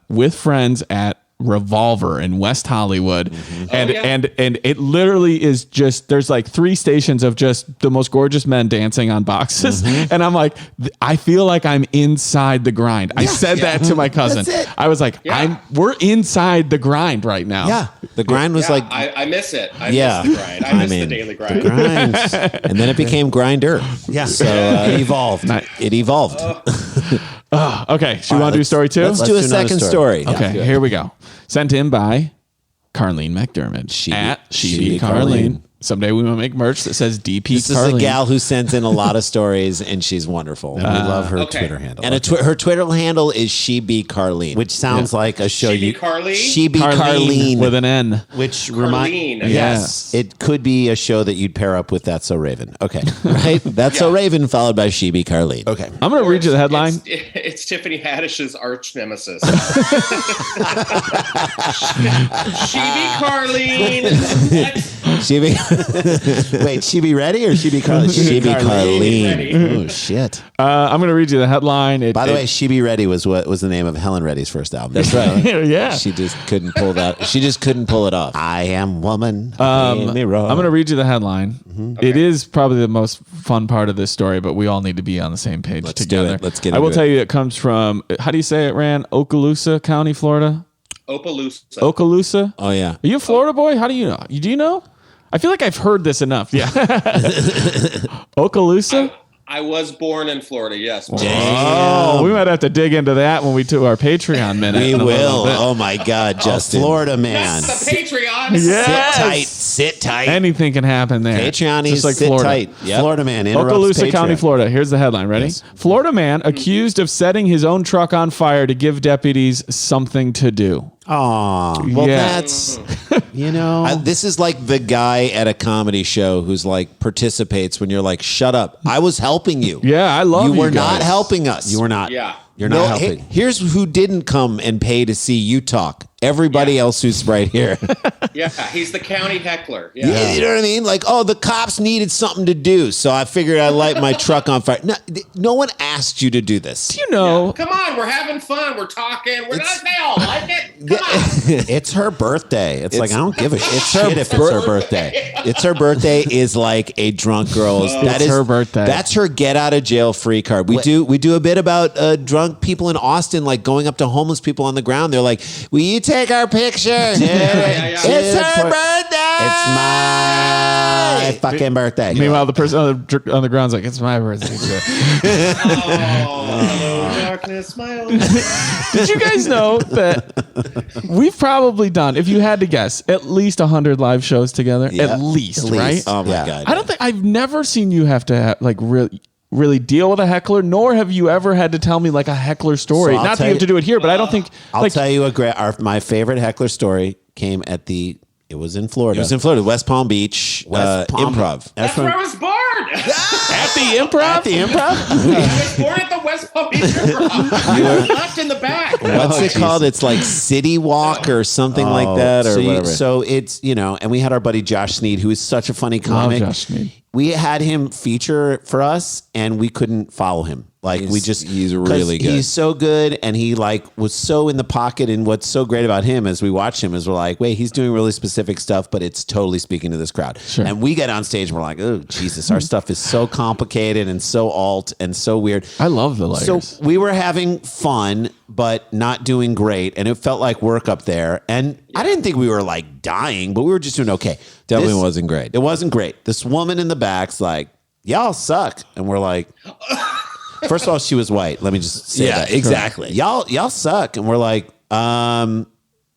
with friends at Revolver in West Hollywood, and Oh, yeah. and it literally is just there's like 3 stations of just the most gorgeous men dancing on boxes, and I'm like, I feel like I'm inside the grind. I said that to my cousin. That's it. I was like, Yeah. we're inside the grind right now. Yeah, the grind was Yeah, like I miss it. I Yeah. miss the grind. I miss the daily grind. grind, and then it became grinder. yeah. So it evolved. It evolved. Okay, should we want to do story 2? Let's do a do another second story. story. Okay, here we go. Sent in by Carlene McDermott at Sheedy Carlene. Someday we will make merch that says DP This is Carlene. a gal who sends in a lot of stories, and she's wonderful. And we love her Okay. Twitter handle. And her Twitter handle is She Be Carlene, which sounds like a show She Be you Carlene? She Be Carlene Carlene. with an N. which Carlene. yes, it could be a show that you'd pair up with That's So Raven. Okay. Right? That's So Yeah. Raven followed by She Be Carlene. Okay. I'm going to read you the headline. It's Tiffany Haddish's arch nemesis. She be Carlene. She Be Wait, She Be Ready or She Be Carlene? She Be Carlene. Ready. Oh shit. I'm going to read you the headline. By the way, She Be Ready was what was the name of Helen Reddy's first album. That's right. yeah. She just couldn't pull that. She just couldn't pull it off. I am woman. I'm I'm going to read you the headline. It is probably the most fun part of this story, but we all need to be on the same page Let's do together. it. Let's get I will into tell it. you, it comes from, how do you say it, Ran? Okaloosa County, Florida? Opelousas. Okaloosa? Oh yeah. Are you a Florida boy? How do you know? Do you know? I feel like I've heard this enough. Yeah. Okaloosa? I was born in Florida, yes. Oh, we might have to dig into that when we do our Patreon minute. We in a little will. bit. Oh my God, Justin. Florida man. That's the Patreon. Yes. Sit tight. Sit tight. Anything can happen there. Patreon Just is like sit Florida. tight. Yep. Florida man interrupts Okaloosa County, Patreon. Florida. Here's the headline. Ready? Florida man accused of setting his own truck on fire to give deputies something to do. Aw. Well, Yeah. that's You know. this is like the guy at a comedy show who's like participates when you're like, "Shut up! I was helping you. Yeah, I love you you were guys. not helping us. you were not. Yeah. You're not No, helping. here's who didn't come and pay to see you talk. Everybody Yeah. else who's right here. Yeah, he's the county heckler. Yeah. You know what I mean? Like, oh, the cops needed something to do, so I figured I'd light my truck on fire. No one asked you to do this. You know, Come on, we're having fun. We're talking. We're not. They all like it. Come on. It's her birthday. It's like I don't give a shit if it's bir- her birthday. It's her birthday is like a drunk girl's. It's her birthday. That's her get out of jail free card. We do a bit about drunk people in Austin, like going up to homeless people on the ground. They're like, "Will you take our picture? yeah. It's her birthday. It's my fucking birthday. meanwhile, the person on the ground's like, it's my birthday today. Oh, darkness, my old. Did you guys know that we've probably done, if you had to guess, at least 100 live shows together? Yeah. At least, At least. right? Oh my Yeah. God. I don't think I've never seen you have to have, like really. really deal with a heckler, nor have you ever had to tell me like a heckler story. So I'll Not that tell you have to you- do it here, but I don't think I'll tell you my favorite heckler story came at it was in Florida. It was in Florida, West Palm Beach, Improv. That's where I was born. at the improv. At the Improv? I was born at the West Palm Beach Improv. I was left in the back. What's it called? It's like City Walk or something like that, or whatever. So it's, and we had our buddy Josh Sneed, who is such a funny comic. Josh Sneed. We had him feature for us, and we couldn't follow him. Like He's really good. He's so good, and he was so in the pocket. And what's so great about him as we watch him is we're like, wait, he's doing really specific stuff, but it's totally speaking to this crowd. Sure. And we get on stage and we're like, oh Jesus, our stuff is so complicated and so alt and so weird. I love the layers. So we were having fun, but not doing great, and it felt like work up there. And I didn't think we were like dying, but we were just doing okay. Definitely wasn't great. It wasn't great. This woman in the back's like, y'all suck, and we're like. First of all, she was white. Let me just say that. exactly. Y'all suck. And we're like,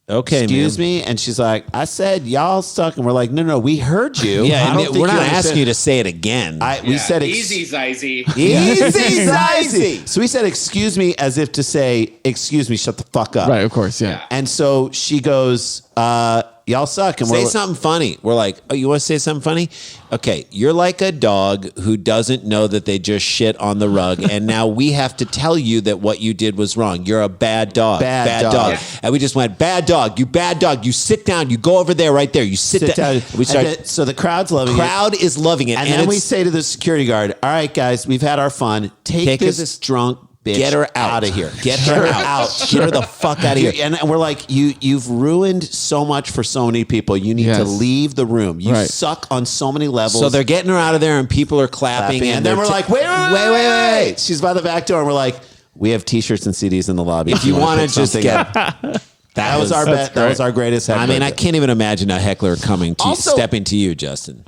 Okay, excuse me. And she's like, I said y'all suck. And we're like, no, we heard you. Yeah, I don't and think we're not understand. asking you to say it again. We said easy, Zizy. Easy, Zizy. So we said, excuse me, as if to say, excuse me, shut the fuck up. Right, of course, yeah. And so she goes, y'all suck. And Say we're something funny. We're like, oh, you want to say something funny? Okay, you're like a dog who doesn't know that they just shit on the rug, and now we have to tell you that what you did was wrong. You're a bad dog. Bad dog. Yeah. And we just went, bad dog. You bad dog. You sit down. You go over there right there. You sit down. We start. So the crowd's loving it. Crowd is loving it. And then we it's- say to the security guard, all right, guys, we've had our fun. Take this drunk bitch Get her out of here. Get her out. Get her the fuck out of here. And we're like, you've ruined so much for so many people. You need Yes. to leave the room. You Right. suck on so many levels. So they're getting her out of there, and people are clapping. and then we're like, wait. She's by the back door, and we're like, we have T-shirts and CDs in the lobby. if you want to pick just something get. up. That was our bet. That was our greatest heckler. I mean, I can't even imagine a heckler coming to Also- stepping to you, Justin.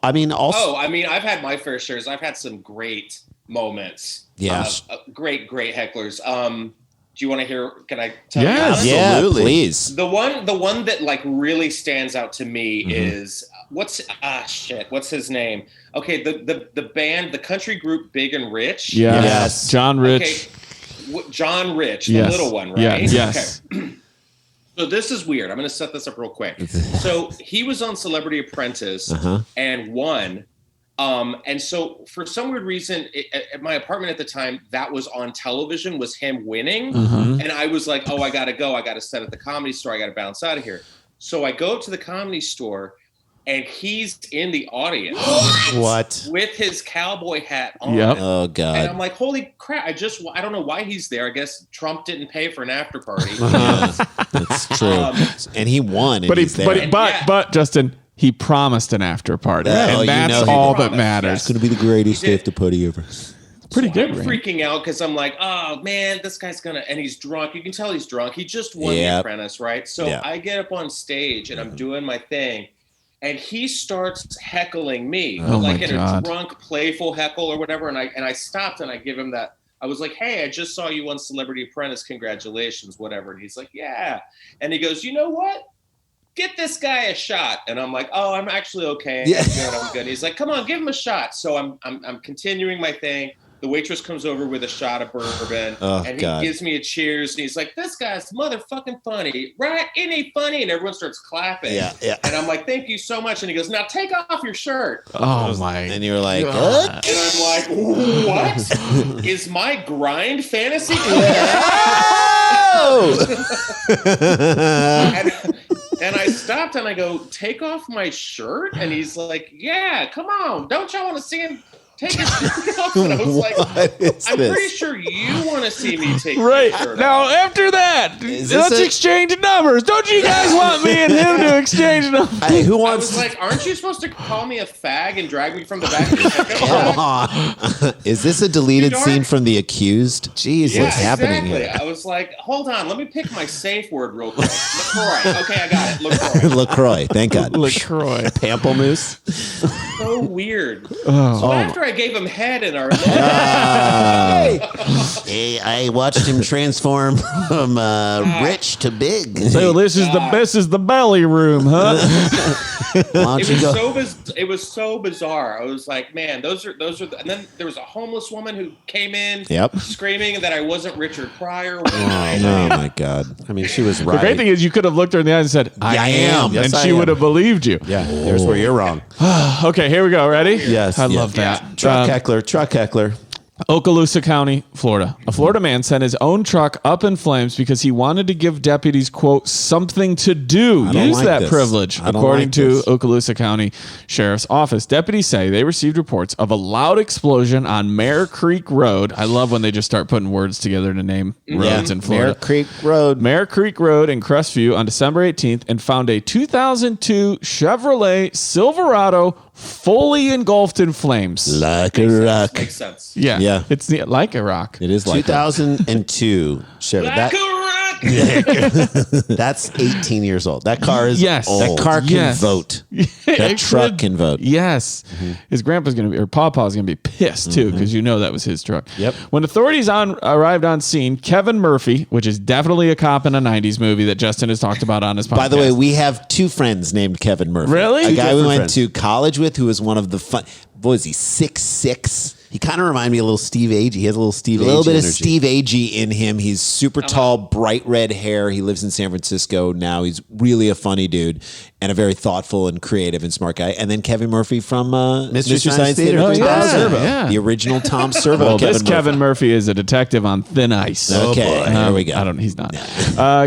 I mean, also. Oh, I mean, I've had my fair shares. I've had some great moments. Yeah. Great hecklers. Do you want to hear? Can I tell Yes. you? Yeah, Absolutely. please. The one that like really stands out to me Mm-hmm. is what's his name? Okay, the band, the country group Big and Rich. Yes. John Rich. Okay, John Rich, the Yes. little one, right? Yeah, yes. Okay. So this is weird. I'm going to set this up real quick. So he was on Celebrity Apprentice and won. And so for some weird reason, at my apartment at the time, that was on television, was him winning. And I was like, oh, I got to go. I got to set at the Comedy Store. I got to bounce out of here. So I go to the Comedy Store, and he's in the audience. What? With his cowboy hat on. Yep. Oh And God. I'm like, holy crap. I don't know why he's there. I guess Trump didn't pay for an after party. That's true. And he won. And But he's there. but Justin, he promised an after party, Oh, and you that's know he all that promised, matters. yes. going to be the greatest He did. after party ever. Pretty good, I'm Randy. freaking out because I'm like, oh man, this guy's and he's drunk. You can tell he's drunk. He just won The Yep. Apprentice, right? So Yep. I get up on stage and I'm doing my thing, and he starts heckling me, Oh, like my in God. a drunk, playful heckle or whatever. And I stopped and I give him that. I was like, hey, I just saw you on Celebrity Apprentice. Congratulations, whatever. And he's like, yeah. And he goes, you know what? Get this guy a shot. And I'm like, oh, I'm actually okay. I'm good. He's like, come on, give him a shot. So I'm continuing my thing. The waitress comes over with a shot of bourbon, and he God. gives me a cheers, and he's like, this guy's motherfucking funny, right? Ain't he funny? And everyone starts clapping. Yeah. And I'm like, thank you so much. And he goes, now take off your shirt. Oh my! And you're like, God. And I'm like, what? Is my grind fantasy? And I stopped and I go, take off my shirt? And he's like, yeah, come on. Don't y'all want to see him take his shirt off? And I was like, I'm pretty sure you want to see me take Right my shirt now, off. after that, this let's a- exchange numbers. Don't you guys want me and him to exchange numbers? Hey, who I wants? was like, aren't you supposed to call me a fag and drag me from the back of the pickup come truck? on. Is this a deleted You scene dark. from The Accused? Jeez, Yeah, what's happening exactly. here? I was like, hold on, let me pick my safe word real quick. LaCroix. Okay, I got it. LaCroix. LaCroix. Thank God. LaCroix. Pamplemousse. so weird. So after I gave him head in our Hey, I watched him transform from rich to big. So this is the belly room, huh? It was so bizarre. I was like, man, those are. And then there was a homeless woman who came in, screaming that I wasn't Richard Pryor. Oh my God! I mean, she was right. The great thing is, you could have looked her in the eyes and said, "I am," Yes, and I she am. would have believed you. Yeah, there's where you're wrong. Okay, here we go. Ready? Yes, I love that. Truck heckler. Okaloosa County, Florida. A Florida man sent his own truck up in flames because he wanted to give deputies, quote, something to do. don't Use like that this. privilege, I don't according like to this. Okaloosa County Sheriff's Office. Deputies say they received reports of a loud explosion on Mare Creek Road. I love when they just start putting words together to name roads in Florida. Mare Creek Road in Crestview on December 18th and found a 2002 Chevrolet Silverado fully engulfed in flames. Like a rock. Makes sense. Yeah. It's like a rock. It is like 2002. Like a rock. That's 18 years old. That car is old. That car can vote. That truck can vote. Yes. His grandpa's going to be, or Pawpaw's going to be pissed too, because you know that was his truck. Yep. When authorities arrived on scene, Kevin Murphy, which is definitely a cop in a 90s movie that Justin has talked about on his podcast. By the way, we have two friends named Kevin Murphy. Really? A Two guy we different went friends. to college with who was one of the fun. What was he? 6'6". He kind of reminded me of a little Steve Agee. He has a little Steve Agee little bit of energy. Steve Agee in him. He's super tall, bright red hair. He lives in San Francisco now. He's really a funny dude and a very thoughtful and creative and smart guy. And then Kevin Murphy from Mystery Science Theater. Oh, Tom yeah, Servo. yeah. The original Tom Servo. Well, this Kevin Murphy is a detective on thin ice. Okay, here we go. He's not.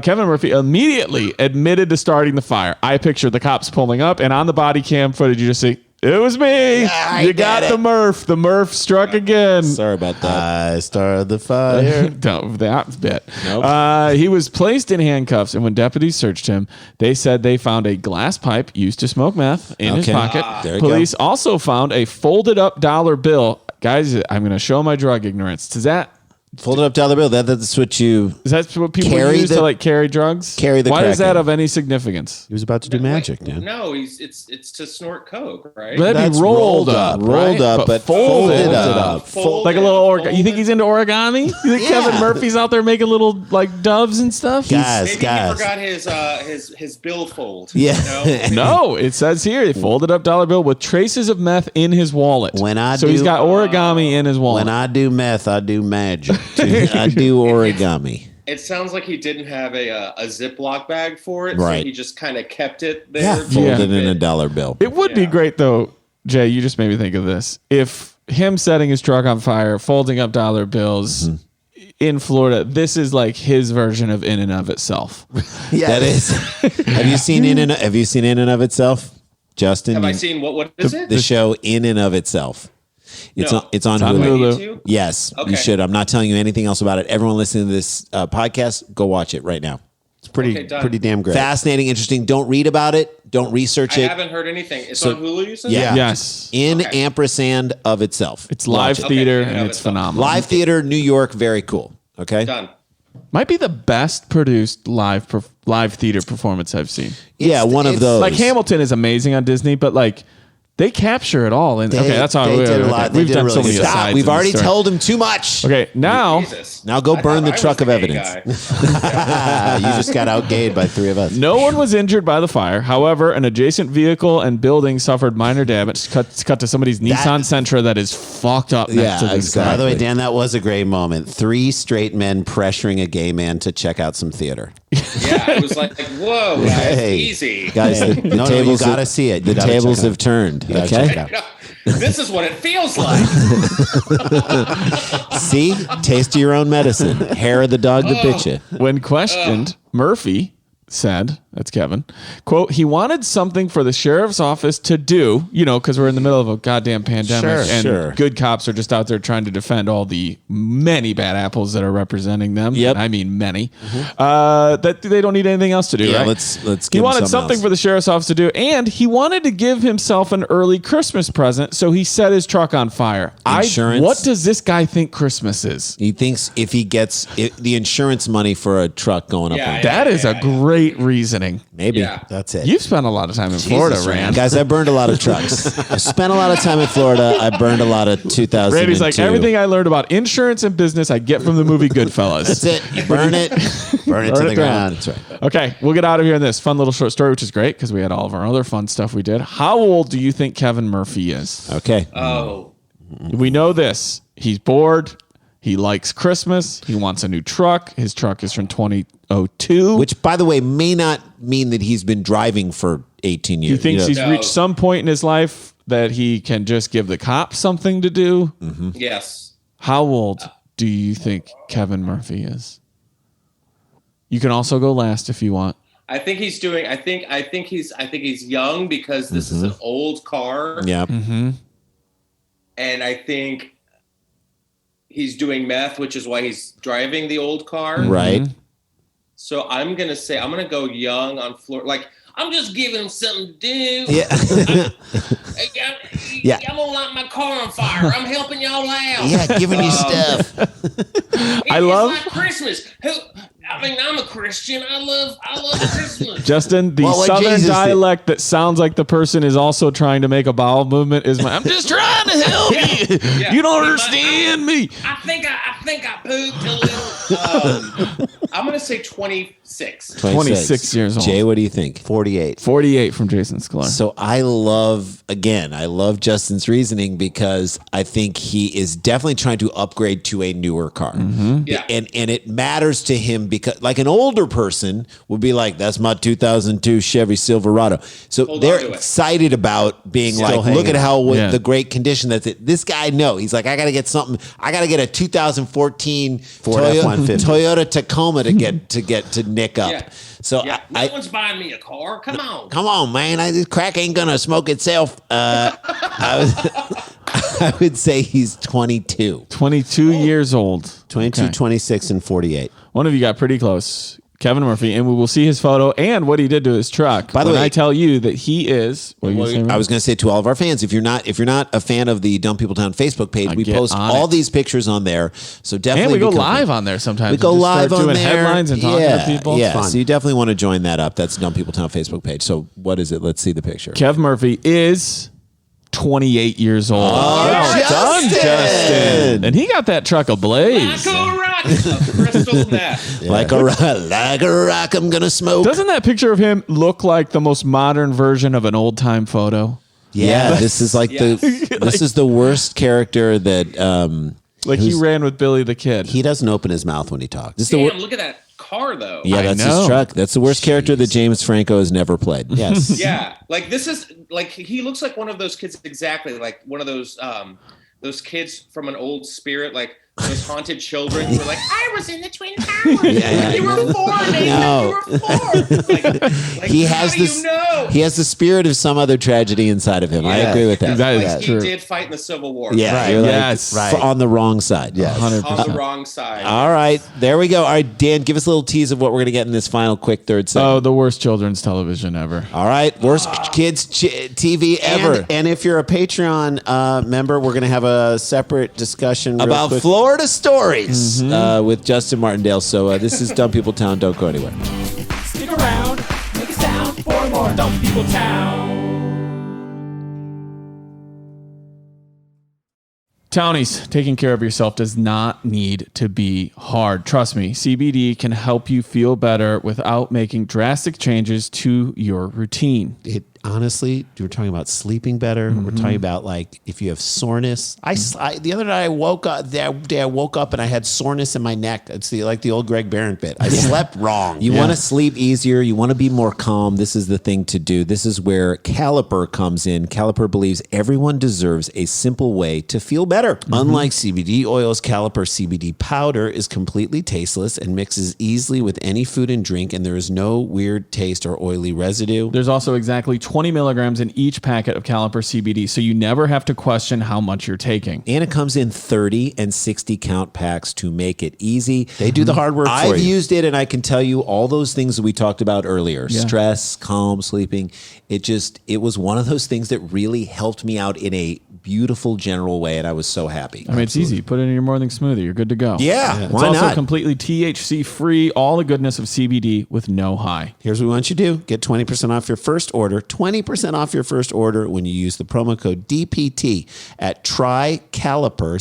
Kevin Murphy immediately admitted to starting the fire. I picture the cops pulling up, and on the body cam footage, you just see, it was me. You got the Murph. The Murph struck again. Sorry about that. I started the fire. Don't, that bit. Nope. He was placed in handcuffs, and when deputies searched him, they said they found a glass pipe used to smoke meth in his Okay. pocket. There you Police also found a folded up dollar bill. Guys, I'm going to show my drug ignorance. Does that Folded up dollar bill. That's what you. Is that what people Carry use the- to like carry drugs? carry the Why crack is that in. of any significance? He was about to do magic, dude. No, it's to snort coke, right? That'd That's be rolled up, rolled right? up, but folded up. Like a little you think he's into origami? You think Kevin Murphy's out there making little like doves and stuff? Guys, Maybe he forgot his billfold. Yeah. You know? No, it says here they folded up dollar bill with traces of meth in his wallet. He's got origami in his wallet. When I do meth, I do magic. Too. I do origami. It sounds like he didn't have a Ziploc bag for it, Right. so he just kind of kept it there. Yeah, folded in a dollar bill. It would be great though, Jay. You just made me think of this. If him setting his truck on fire, folding up dollar bills in Florida, this is like his version of In and of Itself. Yeah, that is. Have you seen In and of Itself, Justin? Have I seen what is it? The show In and of Itself. It's No. on. It's on on Hulu. Hulu. Me too? Yes, Okay. you should. I'm not telling you anything else about it. Everyone listening to this podcast, go watch it right now. It's Okay, done. pretty damn great. Fascinating, interesting. Don't read about it. Don't research I it. haven't heard anything. It's So- on Hulu, you said? Yeah. Yes. In Okay. ampersand of itself. It's live Watch it. theater Okay, and of it's itself. phenomenal. Live theater, New York. Very cool. Okay. Done. Might be the best produced live theater performance I've seen. Yeah, one of those. Like Hamilton is amazing on Disney, but like they capture it all. And okay, that's how they did a lot. They we've did a done really so many good job. asides. We've in the already story. told him too much. Okay, now Jesus. Now go I burn thought the I was truck of gay evidence. guy. You just got outgayed by three of us. no one was injured by the fire. However, an adjacent vehicle and building suffered minor damage. Cut to somebody's Nissan Sentra that is fucked up next Yeah, to this exactly. By the way, Dan, that was a great moment. 3 straight men pressuring a gay man to check out some theater. Yeah, it was like, whoa, guys, Hey. easy. Guys, the No, tables you gotta see it. The You gotta tables check it have out. turned. You gotta check it Okay. out. This is what it feels like. See, taste of your own medicine. Hair of the dog that bit you. When questioned, Murphy said, that's Kevin, quote, he wanted something for the sheriff's office to do, because we're in the middle of a goddamn pandemic and good cops are just out there trying to defend all the many bad apples that are representing them. Yep. I mean, many. That they don't need anything else to do, Yeah, right? let's He give him wanted something else. for the sheriff's office to do, and he wanted to give himself an early Christmas present, so he set his truck on fire. Insurance? What does this guy think Christmas is? He thinks if he gets the insurance money for a truck going up, Yeah, on That is a great reason. listening. Maybe. Yeah. That's it. You've spent a lot of time in Florida, Rand. Guys, I burned a lot of trucks. I spent a lot of time in Florida. I burned a lot of 2002. Randy's like, everything I learned about insurance and business I get from the movie Goodfellas. That's it. You burn it. Burn it to the ground. That's right. Okay, we'll get out of here in this fun little short story, which is great because we had all of our other fun stuff we did. How old do you think Kevin Murphy is? Okay. Oh, We know this. He's bored. He likes Christmas. He wants a new truck. His truck is from 2002. Which, by the way, may not mean that he's been driving for 18 years. He thinks he's No. reached some point in his life that he can just give the cops something to do. yes. How old do you think Kevin Murphy is? You can also go last if you want. I think he's doing. I think he's young because this is an old car. Yeah. And I think he's doing meth, which is why he's driving the old car. Right. So I'm gonna go young on floor. Like I'm just giving him something to do. Yeah. Yeah. I'm gonna light my car on fire. I'm helping y'all out. Yeah, giving you stuff. I love- It's like Christmas. I'm a Christian. I love Christmas. Justin, the Well, what southern Jesus did- dialect that sounds like the person is also trying to make a bowel movement is I'm just trying to help you. Yeah. You don't understand me. I think I pooped a little. I'm gonna say 26. 26 years old. Jay, what do you think? 48. 48 from Jason Sklar. So I love Justin's reasoning because I think he is definitely trying to upgrade to a newer car. Yeah. And it matters to him because like an older person would be like, that's my 2002 Chevy Silverado. So Hold they're on to it. excited about being Still like, look hanging at how Yeah. the great condition that's it. This guy, no, he's like, I got to get something. I got to get a 2014 Ford F-150. Toyota Tacoma to nick up. Yeah. So Yeah, I no one's buying me a car. Come on. come on, man. This crack ain't gonna smoke itself. I would say he's 22. 22 years old. 22, Okay. 26, and 48. One of you got pretty close. Kevin Murphy, and we will see his photo and what he did to his truck. By the when way- I tell you that he is, what are you saying? I was going to say to all of our fans, if you're not a fan of the Dumb People Town Facebook page, we get post on all it. these pictures on there. So definitely, and we go become- live on there sometimes. We go Just live start on doing there. headlines and talking to people. Yeah, It's so you definitely want to join that up. That's Dumb People Town Facebook page. So what is it? Let's see the picture. Kev Murphy is 28 years old. Justin! And he got that truck ablaze. Like a rock, a crystal meth. Like a rock, I'm gonna smoke. Doesn't that picture of him look like the most modern version of an old time photo? Yeah, this is like this is the worst character that Like he ran with Billy the Kid. He doesn't open his mouth when he talks. this is the Damn, wor- look at that car though. yeah, I that's know. his truck. That's the worst character that James Franco has never played. Yes. Yeah, like this is like he looks like one of those kids exactly like one of those kids from an old Spirit, like those haunted children who were like, I was in the Twin Towers. Yeah. You were 4, Nathan. No. You were 4. Like, He how has do this. you know? He has the spirit of some other tragedy inside of him. I Yeah. agree with that. That is Like, true. he did fight in the Civil War. Yeah, Right. you're like, Yes. Right. on the wrong side. Yes. 100%. On the wrong side. All right, there we go. All right, Dan, give us a little tease of what we're going to get in this final quick third segment. Oh, the worst children's television ever. All right, worst kids TV ever. And if you're a Patreon member, we're going to have a separate discussion real About quick. Florida stories with Justin Martindale. So this is Dumb People Town. Don't go anywhere. Stick around, make a sound for more Dumb People Town. Townies, taking care of yourself does not need to be hard. Trust me, CBD can help you feel better without making drastic changes to your routine. It honestly, we're talking about sleeping better. We're talking about like if you have soreness. The other night I woke up. That day I woke up and I had soreness in my neck. It's like the old Greg Barron bit. I slept wrong. You want to sleep easier. You want to be more calm. This is the thing to do. This is where Caliper comes in. Caliper believes everyone deserves a simple way to feel better. Unlike CBD oils, Caliper CBD powder is completely tasteless and mixes easily with any food and drink, and there is no weird taste or oily residue. There's also exactly 20 milligrams in each packet of Caliper CBD, so you never have to question how much you're taking. And it comes in 30 and 60 count packs to make it easy. They do the hard work for I've you. used it and I can tell you all those things that we talked about earlier. Yeah. Stress, calm, sleeping. It was one of those things that really helped me out in a beautiful general way, and I was so happy. I mean, it's easy. Put it in your morning smoothie. You're good to go. Yeah, It's why also not? completely THC free, all the goodness of CBD with no high. Here's what we want you to do. Get 20% off your first order. 20% off your first order when you use the promo code DPT at TriCaliper,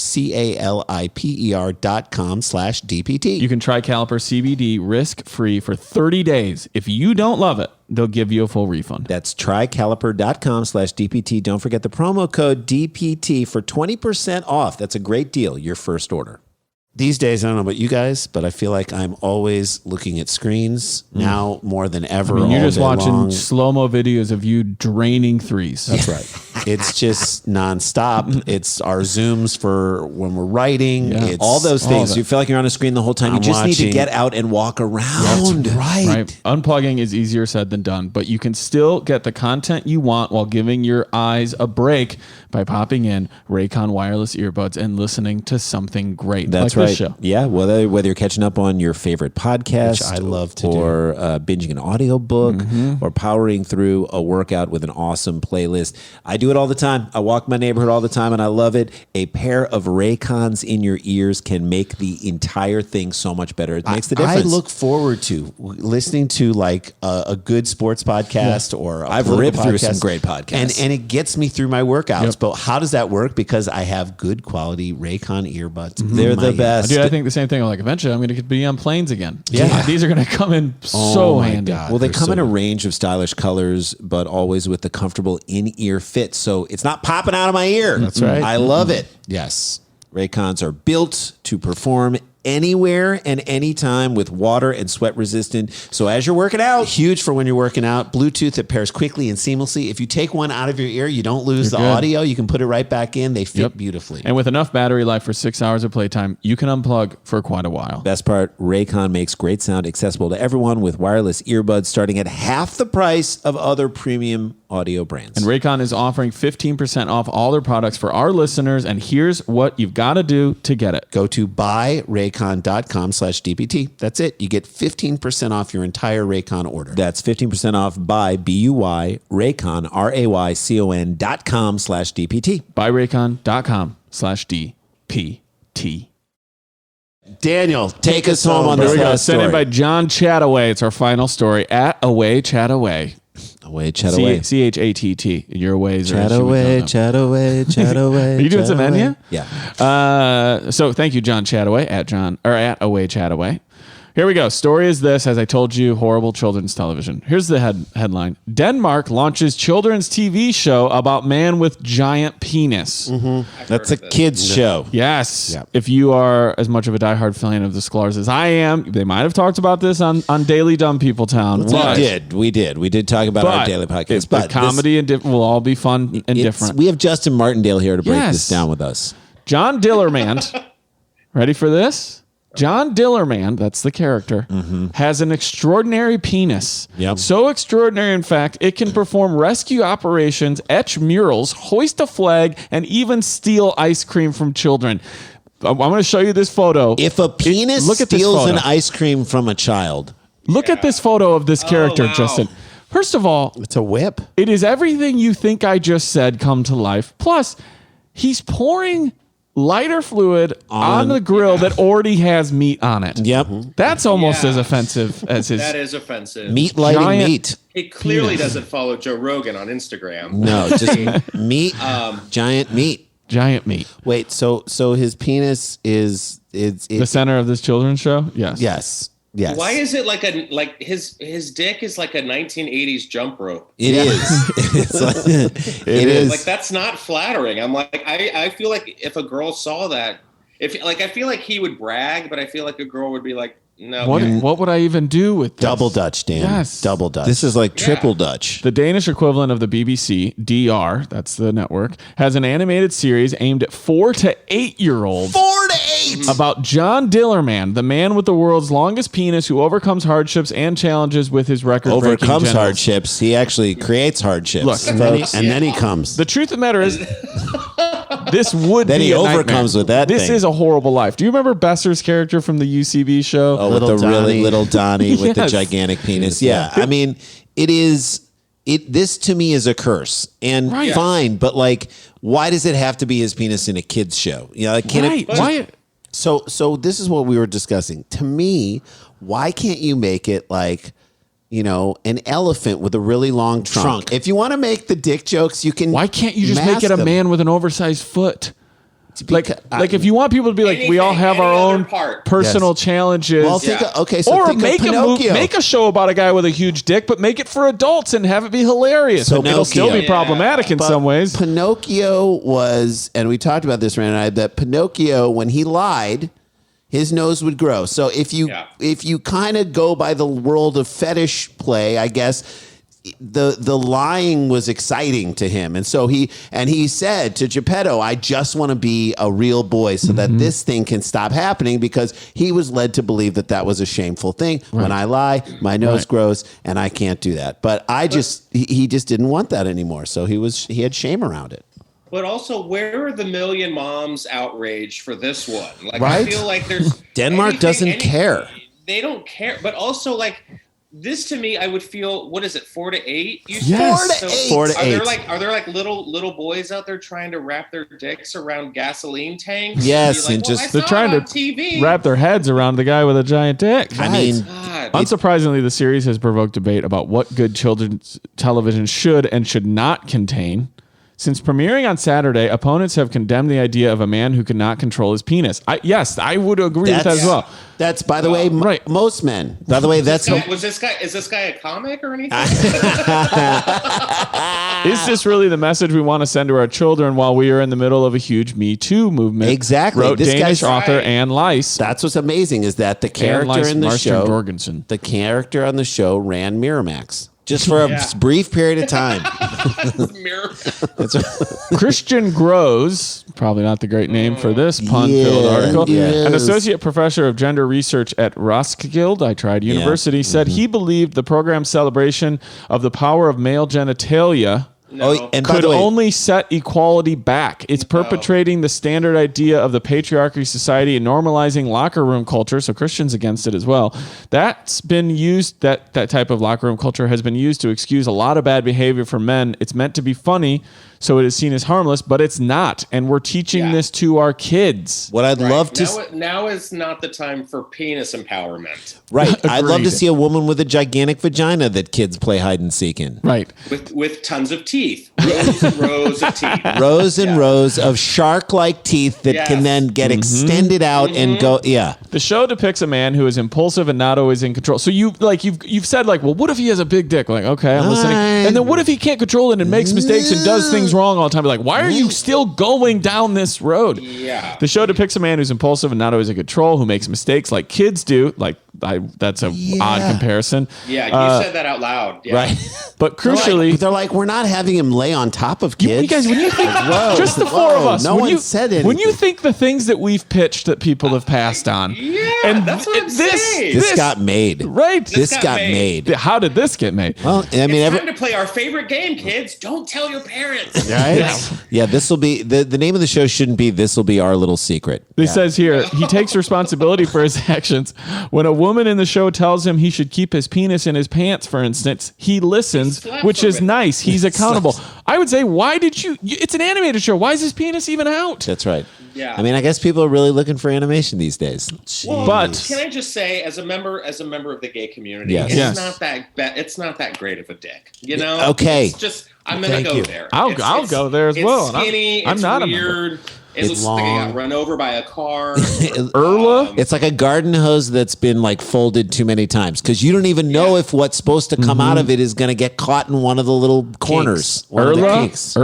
CALIPER.com/DPT. You can try Caliper CBD risk-free for 30 days. If you don't love it, they'll give you a full refund. That's tricaliper.com/DPT. Don't forget the promo code DPT for 20% off. That's a great deal. Your first order. These days, I don't know about you guys, but I feel like I'm always looking at screens now more than ever. I mean, you're all just day watching long. slow-mo videos of you draining threes. That's right. It's just nonstop. It's our Zooms for when we're writing. Yeah. It's All those all things. of it. You feel like you're on a screen the whole time. You I'm just need to watching- get out and walk around. That's Right. Unplugging is easier said than done, but you can still get the content you want while giving your eyes a break by popping in Raycon wireless earbuds and listening to something great. That's like right. This show. Yeah, whether you're catching up on your favorite podcast, Which I love to or binging an audiobook, or powering through a workout with an awesome playlist. I do it all the time. I walk my neighborhood all the time, and I love it. A pair of Raycons in your ears can make the entire thing so much better. It makes the difference. I look forward to listening to like a good sports podcast or a I've political ripped through some podcast. great podcasts. and it gets me through my workouts. Yep. But how does that work? Because I have good quality Raycon earbuds. in They're my the ear. best. Dude, I think the same thing. Like, eventually I'm going to be on planes again. Yeah. These are going to come in Oh so my handy. God. Well, they They're come so in a good. range of stylish colors, but always with the comfortable in-ear fit. So it's not popping out of my ear. That's right. I love it. Yes. Raycons are built to perform anywhere and anytime with water and sweat resistant. So as you're working out, Huge for when you're working out. Bluetooth that pairs quickly and seamlessly. If you take one out of your ear, you don't lose the good. audio. You can put it right back in. They fit Yep. beautifully. And with enough battery life for 6 hours of playtime, you can unplug for quite a while. best part, Raycon makes great sound accessible to everyone with wireless earbuds starting at half the price of other premium audio brands. And Raycon is offering 15% off all their products for our listeners. And here's what you've got to do to get it. Go to buyraycon.com/DPT. That's it. You get 15% off your entire Raycon order. That's 15% off by BUY Raycon, RAYCON.com/DPT. Buyraycon.com/DPT. Daniel, take us home on Here this we go. last Sent in story. by John Chataway. It's our final story. At Away Chataway. Away, chat away. CHATT. Your ways are Chat as you would know away, them. chat away, chat away. Are you doing some Enya? Yeah. So thank you, John Chataway, at Away Chataway. Here we go. Story is this, as I told you, horrible children's television. Here's the headline. Denmark launches children's TV show about man with giant penis. That's a kid's show. Yes. Yep. If you are as much of a diehard fan of the Sklar's as I am, they might have talked about this on Daily Dumb People Town. We did talk about our daily podcast. But comedy and will all be fun and different. We have Justin Martindale here to break Yes. this down with us. John Dillermand, ready for this? John Dillermand, that's the character, has an extraordinary penis. Yep. So extraordinary, in fact, it can perform rescue operations, etch murals, hoist a flag, and even steal ice cream from children. I'm going to show you this photo. If a penis Look at this steals photo. an ice cream from a child, Look at this photo of this character, wow. Justin. First of all, It's a whip. it is everything you think I just said come to life. Plus, he's pouring lighter fluid on the grill that already has meat on it. yep, That's almost Yeah. as offensive as his. That is offensive. meat lighting Giant- meat. He clearly doesn't follow Joe Rogan on Instagram. No, just meat, giant meat. Giant meat. Wait, so his penis is The center of this children's show? Yes. yes. Yes. Why is it like his dick is like a 1980s jump rope? It is. It's like, it is. Like that's not flattering. I'm like I feel like if a girl saw that, I feel like he would brag, but I feel like a girl would be like, no. What would I even do with this? Double Dutch, Dan? Yes. Double Dutch. This is like triple Dutch. The Danish equivalent of the BBC, DR, that's the network, has an animated series aimed at 4 to 8 year olds 4 to 8. about John Dillerman, the man with the world's longest penis who overcomes hardships and challenges with his record-breaking Overcomes genitals. hardships. He actually creates hardships. Look, and then he comes. The truth of the matter is, this would Then be he a nightmare. overcomes with that This thing. is a horrible life. Do you remember Besser's character from the UCB show? Oh, with Little the really Donnie. little Donnie with the Yes. gigantic penis. Yeah. I mean, it is this to me is a curse, and fine, but like, why does it have to be his penis in a kids show? You know, like, can it? Why? So this is what we were discussing. To me, why can't you make it like, you know, an elephant with a really long trunk? If you want to make the dick jokes, you can. Why can't you just mask make it a them. man with an oversized foot? Like if you want people to be like, we all have our own personal challenges. Well, so think make of Pinocchio. make a show about a guy with a huge dick, but make it for adults and have it be hilarious. So it'll still be problematic in some ways. Pinocchio was, and we talked about this, Rand and I, that Pinocchio, when he lied, his nose would grow. So if you kind of go by the world of fetish play, I guess the lying was exciting to him, and so he said to Geppetto, I just want to be a real boy so that this thing can stop happening, because he was led to believe that was a shameful thing. When I lie, my nose grows, and I can't do that. But he just didn't want that anymore, so he had shame around it. But also, where are the million moms outraged for this one? Like, Right? I feel like there's Denmark doesn't care. They don't care. But also, like, this to me, I would feel, what is it, 4 to 8? Yes. 4 to 8. Are there like little boys out there trying to wrap their dicks around gasoline tanks? Yes, and they're trying to TV. wrap their heads around the guy with a giant dick. I mean, God. Unsurprisingly, the series has provoked debate about what good children's television should and should not contain. Since premiering on Saturday, opponents have condemned the idea of a man who cannot control his penis. I would agree with that as well. That's, by the way, most men. By the way, is this guy a comic or anything? Is this really the message we want to send to our children while we are in the middle of a huge Me Too movement? Exactly. Wrote This Danish guy's author right. Anne Lice. That's what's amazing, is that the character in the show, the character on the show ran Miramax. just for a brief period of time. Christian Groves, probably not the great name for this pun-filled article, an associate professor of gender research at Roskilde, University, said he believed the program's celebration of the power of male genitalia And could only set equality back. It's perpetrating the standard idea of the patriarchy society and normalizing locker room culture. So Christians against it as well. That's been used, that type of locker room culture has been used to excuse a lot of bad behavior for men. It's meant to be funny, so it is seen as harmless, but it's not. And we're teaching this to our kids. What I'd love to... Now is not the time for penis empowerment. Right. I'd love to see a woman with a gigantic vagina that kids play hide and seek in. Right. With tons of teeth. Rows and rows of teeth. Rows and rows of shark-like teeth that can then get extended out and go... Yeah. The show depicts a man who is impulsive and not always in control. So you've said, like, well, what if he has a big dick? Like, okay, I'm listening. And then what if he can't control it and makes mistakes and does things wrong all the time? Like, why are you still going down this road? Yeah. The show depicts a man who's impulsive and not always in control, who makes mistakes like kids do. Like, that's a odd comparison. Yeah, you said that out loud. Yeah. Right. But crucially, they're like, we're not having him lay on top of kids. you guys, when you think, just the four of us, no when one you, said anything. when you think the things that we've pitched that people have passed on, That's what I'm saying. This got made. Right. This got made. How did this get made? Well, I mean, It's time to play our favorite game, kids. Don't tell your parents. right? Yeah, this will be the name of the show. Shouldn't be "This Will Be Our Little Secret." It says here he takes responsibility for his actions. When a woman in the show tells him he should keep his penis in his pants, for instance, he listens, which is nice. He's accountable. I would say, why did you? It's an animated show. Why is his penis even out? That's right. Yeah. I mean, I guess people are really looking for animation these days. Well, But- can I just say, as a member of the gay community, Yes. it's Yes. it's not that great of a dick. You know? Okay. It's just I'm gonna go there. I'll go there as well. It's skinny. I'm it's not a weird. It It's looks like I long. got run over by a car. Erla? It's like a garden hose that's been like folded too many times because you don't even know if what's supposed to come out of it is going to get caught in one of the little corners. One of the kinks.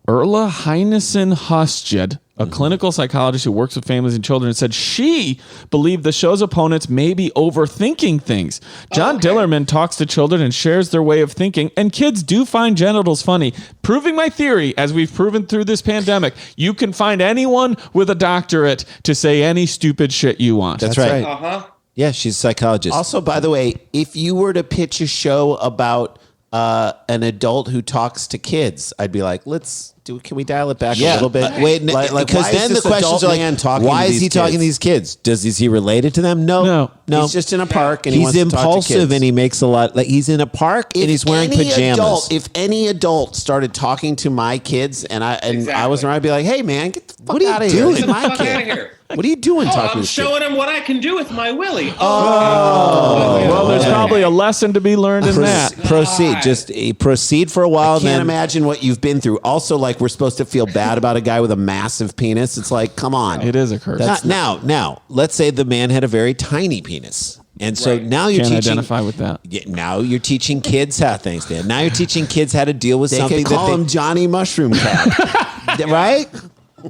Erla Heinesen Hostjed, a clinical psychologist who works with families and children, said she believed the show's opponents may be overthinking things. John Dillerman talks to children and shares their way of thinking, and kids do find genitals funny. Proving my theory, as we've proven through this pandemic, you can find anyone with a doctorate to say any stupid shit you want. That's right. Uh-huh. Yeah, she's a psychologist. Also, by the way, if you were to pitch a show about an adult who talks to kids, I'd be like, let's Can we dial it back a Yeah, little bit? wait, Like, because why is then the this questions adult are like, man talking why to is these he talking to kids? these kids? Is he related to them? No. He's just in a park and he He's wants to talk to impulsive kids. and he makes a lot. Like he's in a park and he's wearing pajamas. If any adult started talking to my kids and I was around, I'd be like, "Hey, man, get the fuck out of here! doing? It's Get the my fuck kid. out of here. What are you doing talking to I'm this kid?" showing him what I can do with my willy. Well, there's Okay. probably a lesson to be learned in that. Proceed. Just proceed for a while. Can't then imagine what you've been through. Also, like we're supposed to feel bad about a guy with a massive penis. It's like, come on. It is a curse. Now, let's say the man had a very tiny penis. And so Right. now you're Can't teaching. identify with that. Yeah, now you're teaching kids how things. Dan. Now you're teaching kids how to deal with They something could call that him Johnny Mushroom Cat. right?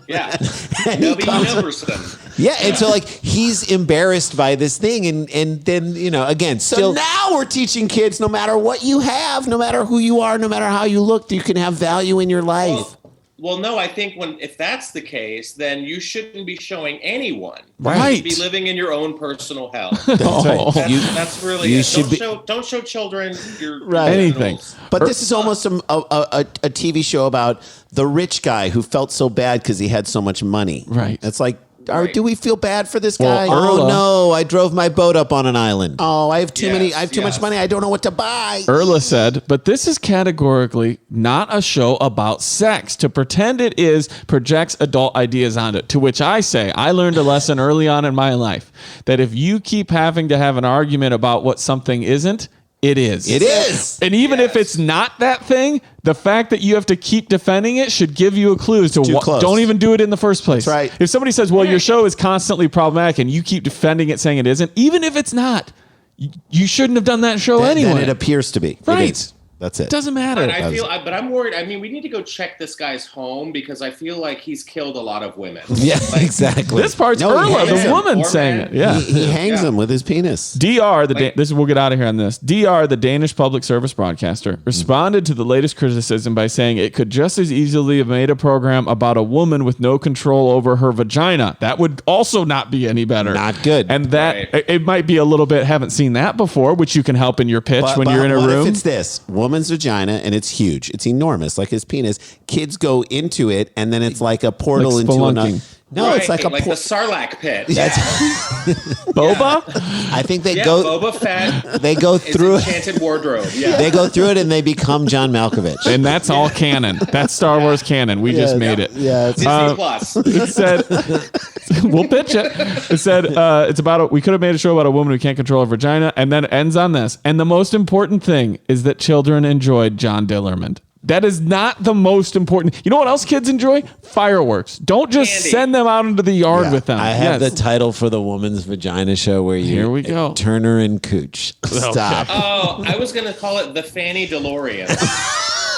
Yeah. W. Milverson. Yeah, and so like he's embarrassed by this thing, and then again, So still now we're teaching kids, no matter what you have, no matter who you are, no matter how you look, you can have value in your life. Well, no, I think if that's the case, then you shouldn't be showing anyone. Right. You should be living in your own personal hell. that's right. That's really you it. should Don't show children your Anything. genitals. But this is almost a TV show about the rich guy who felt so bad because he had so much money. Right. It's like, Right. do we feel bad for this Well, guy? Oh no, I drove my boat up on an island. Oh, I have too Yes, many. I have too much yes. money. I don't know what to buy. Erla said, but this is categorically not a show about sex. To pretend it is projects adult ideas onto it. To which I say, I learned a lesson early on in my life that if you keep having to have an argument about what something isn't, it is. It is. And even if it's not that thing, the fact that you have to keep defending it should give you a clue as to Too close. don't even do it in the first place. That's right. If somebody says, well, your show is constantly problematic and you keep defending it saying it isn't, even if it's not, you shouldn't have done that show anyway. Then it appears to be. Right. It is. That's it. Doesn't matter. But I'm worried. I mean, we need to go check this guy's home because I feel like he's killed a lot of women. Yeah, exactly. This part's No, he Erla, hangs the him. woman Poor saying man. it. Yeah. He hangs him with his penis. DR, Like- we'll get out of here on this. DR, the Danish public service broadcaster, responded to the latest criticism by saying it could just as easily have made a program about a woman with no control over her vagina. That would also not be any better. Not good. And that Right. it might be a little bit, haven't seen that before, which you can help in your pitch when you're in a what room. if it's this woman's vagina and it's huge, it's enormous, like his penis? Kids go into it, and then it's like a portal Like into spelunking. another. No, Right, it's like a the Sarlacc pit. Boba? I think they Yeah, go. Boba Fett. They go His through it. enchanted wardrobe. Yeah. They go through it and they become John Malkovich. And that's all canon. That's Star Wars canon. We just made it. Yeah, Disney Plus. It said, we'll pitch it. It said, it's about, we could have made a show about a woman who can't control her vagina, and then it ends on this. And the most important thing is that children enjoyed John Dillerman. That is not the most important. You know what else kids enjoy? Fireworks. Don't just Candy. send them out into the yard with them. I have Yes. the title for the woman's vagina show where you Here we go. Turner and Cooch. stop. Oh, I was going to call it the Fanny DeLorean.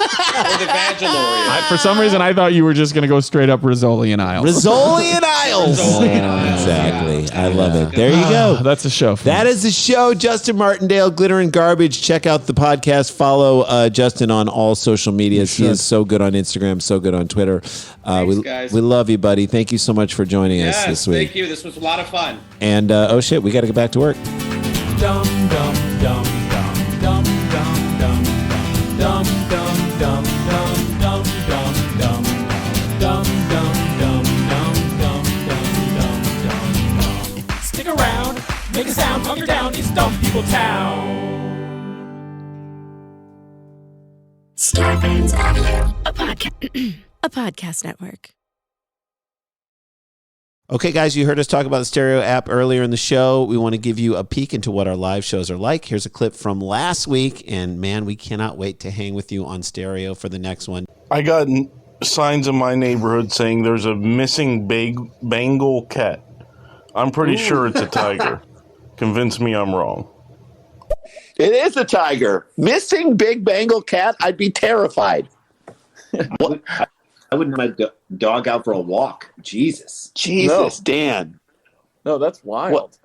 Or the Vagilorian. For some reason, I thought you were just going to go straight up Rizzoli and Isles. Rizzoli and Isles. Rizzoli and Isles. Exactly. Yeah. I love it. There you go. That's a show. That is the show. Justin Martindale, Glitter and Garbage. Check out the podcast. Follow Justin on all social medias. He is so good on Instagram, so good on Twitter. Thanks, guys. We love you, buddy. Thank you so much for joining us Yes, this week. thank you. This was a lot of fun. And oh shit, we got to get back to work. Dum dum dum dum dum dum dum dum dum dum dum dum dum dum dum dum dum dum. Stick around, make a sound, hunker down, it's Dumb People Town. Starburns Audio, a podcast network. Okay, guys, you heard us talk about the Stereo app earlier in the show. We want to give you a peek into what our live shows are like. Here's a clip from last week, and man, we cannot wait to hang with you on Stereo for the next one. I got signs in my neighborhood saying there's a missing Bengal cat. I'm pretty sure it's a tiger. Convince me I'm wrong. It is a tiger. Missing big Bengal cat, I'd be terrified. I wouldn't let my dog out for a walk. Jesus. Jesus, Dan. No, that's wild.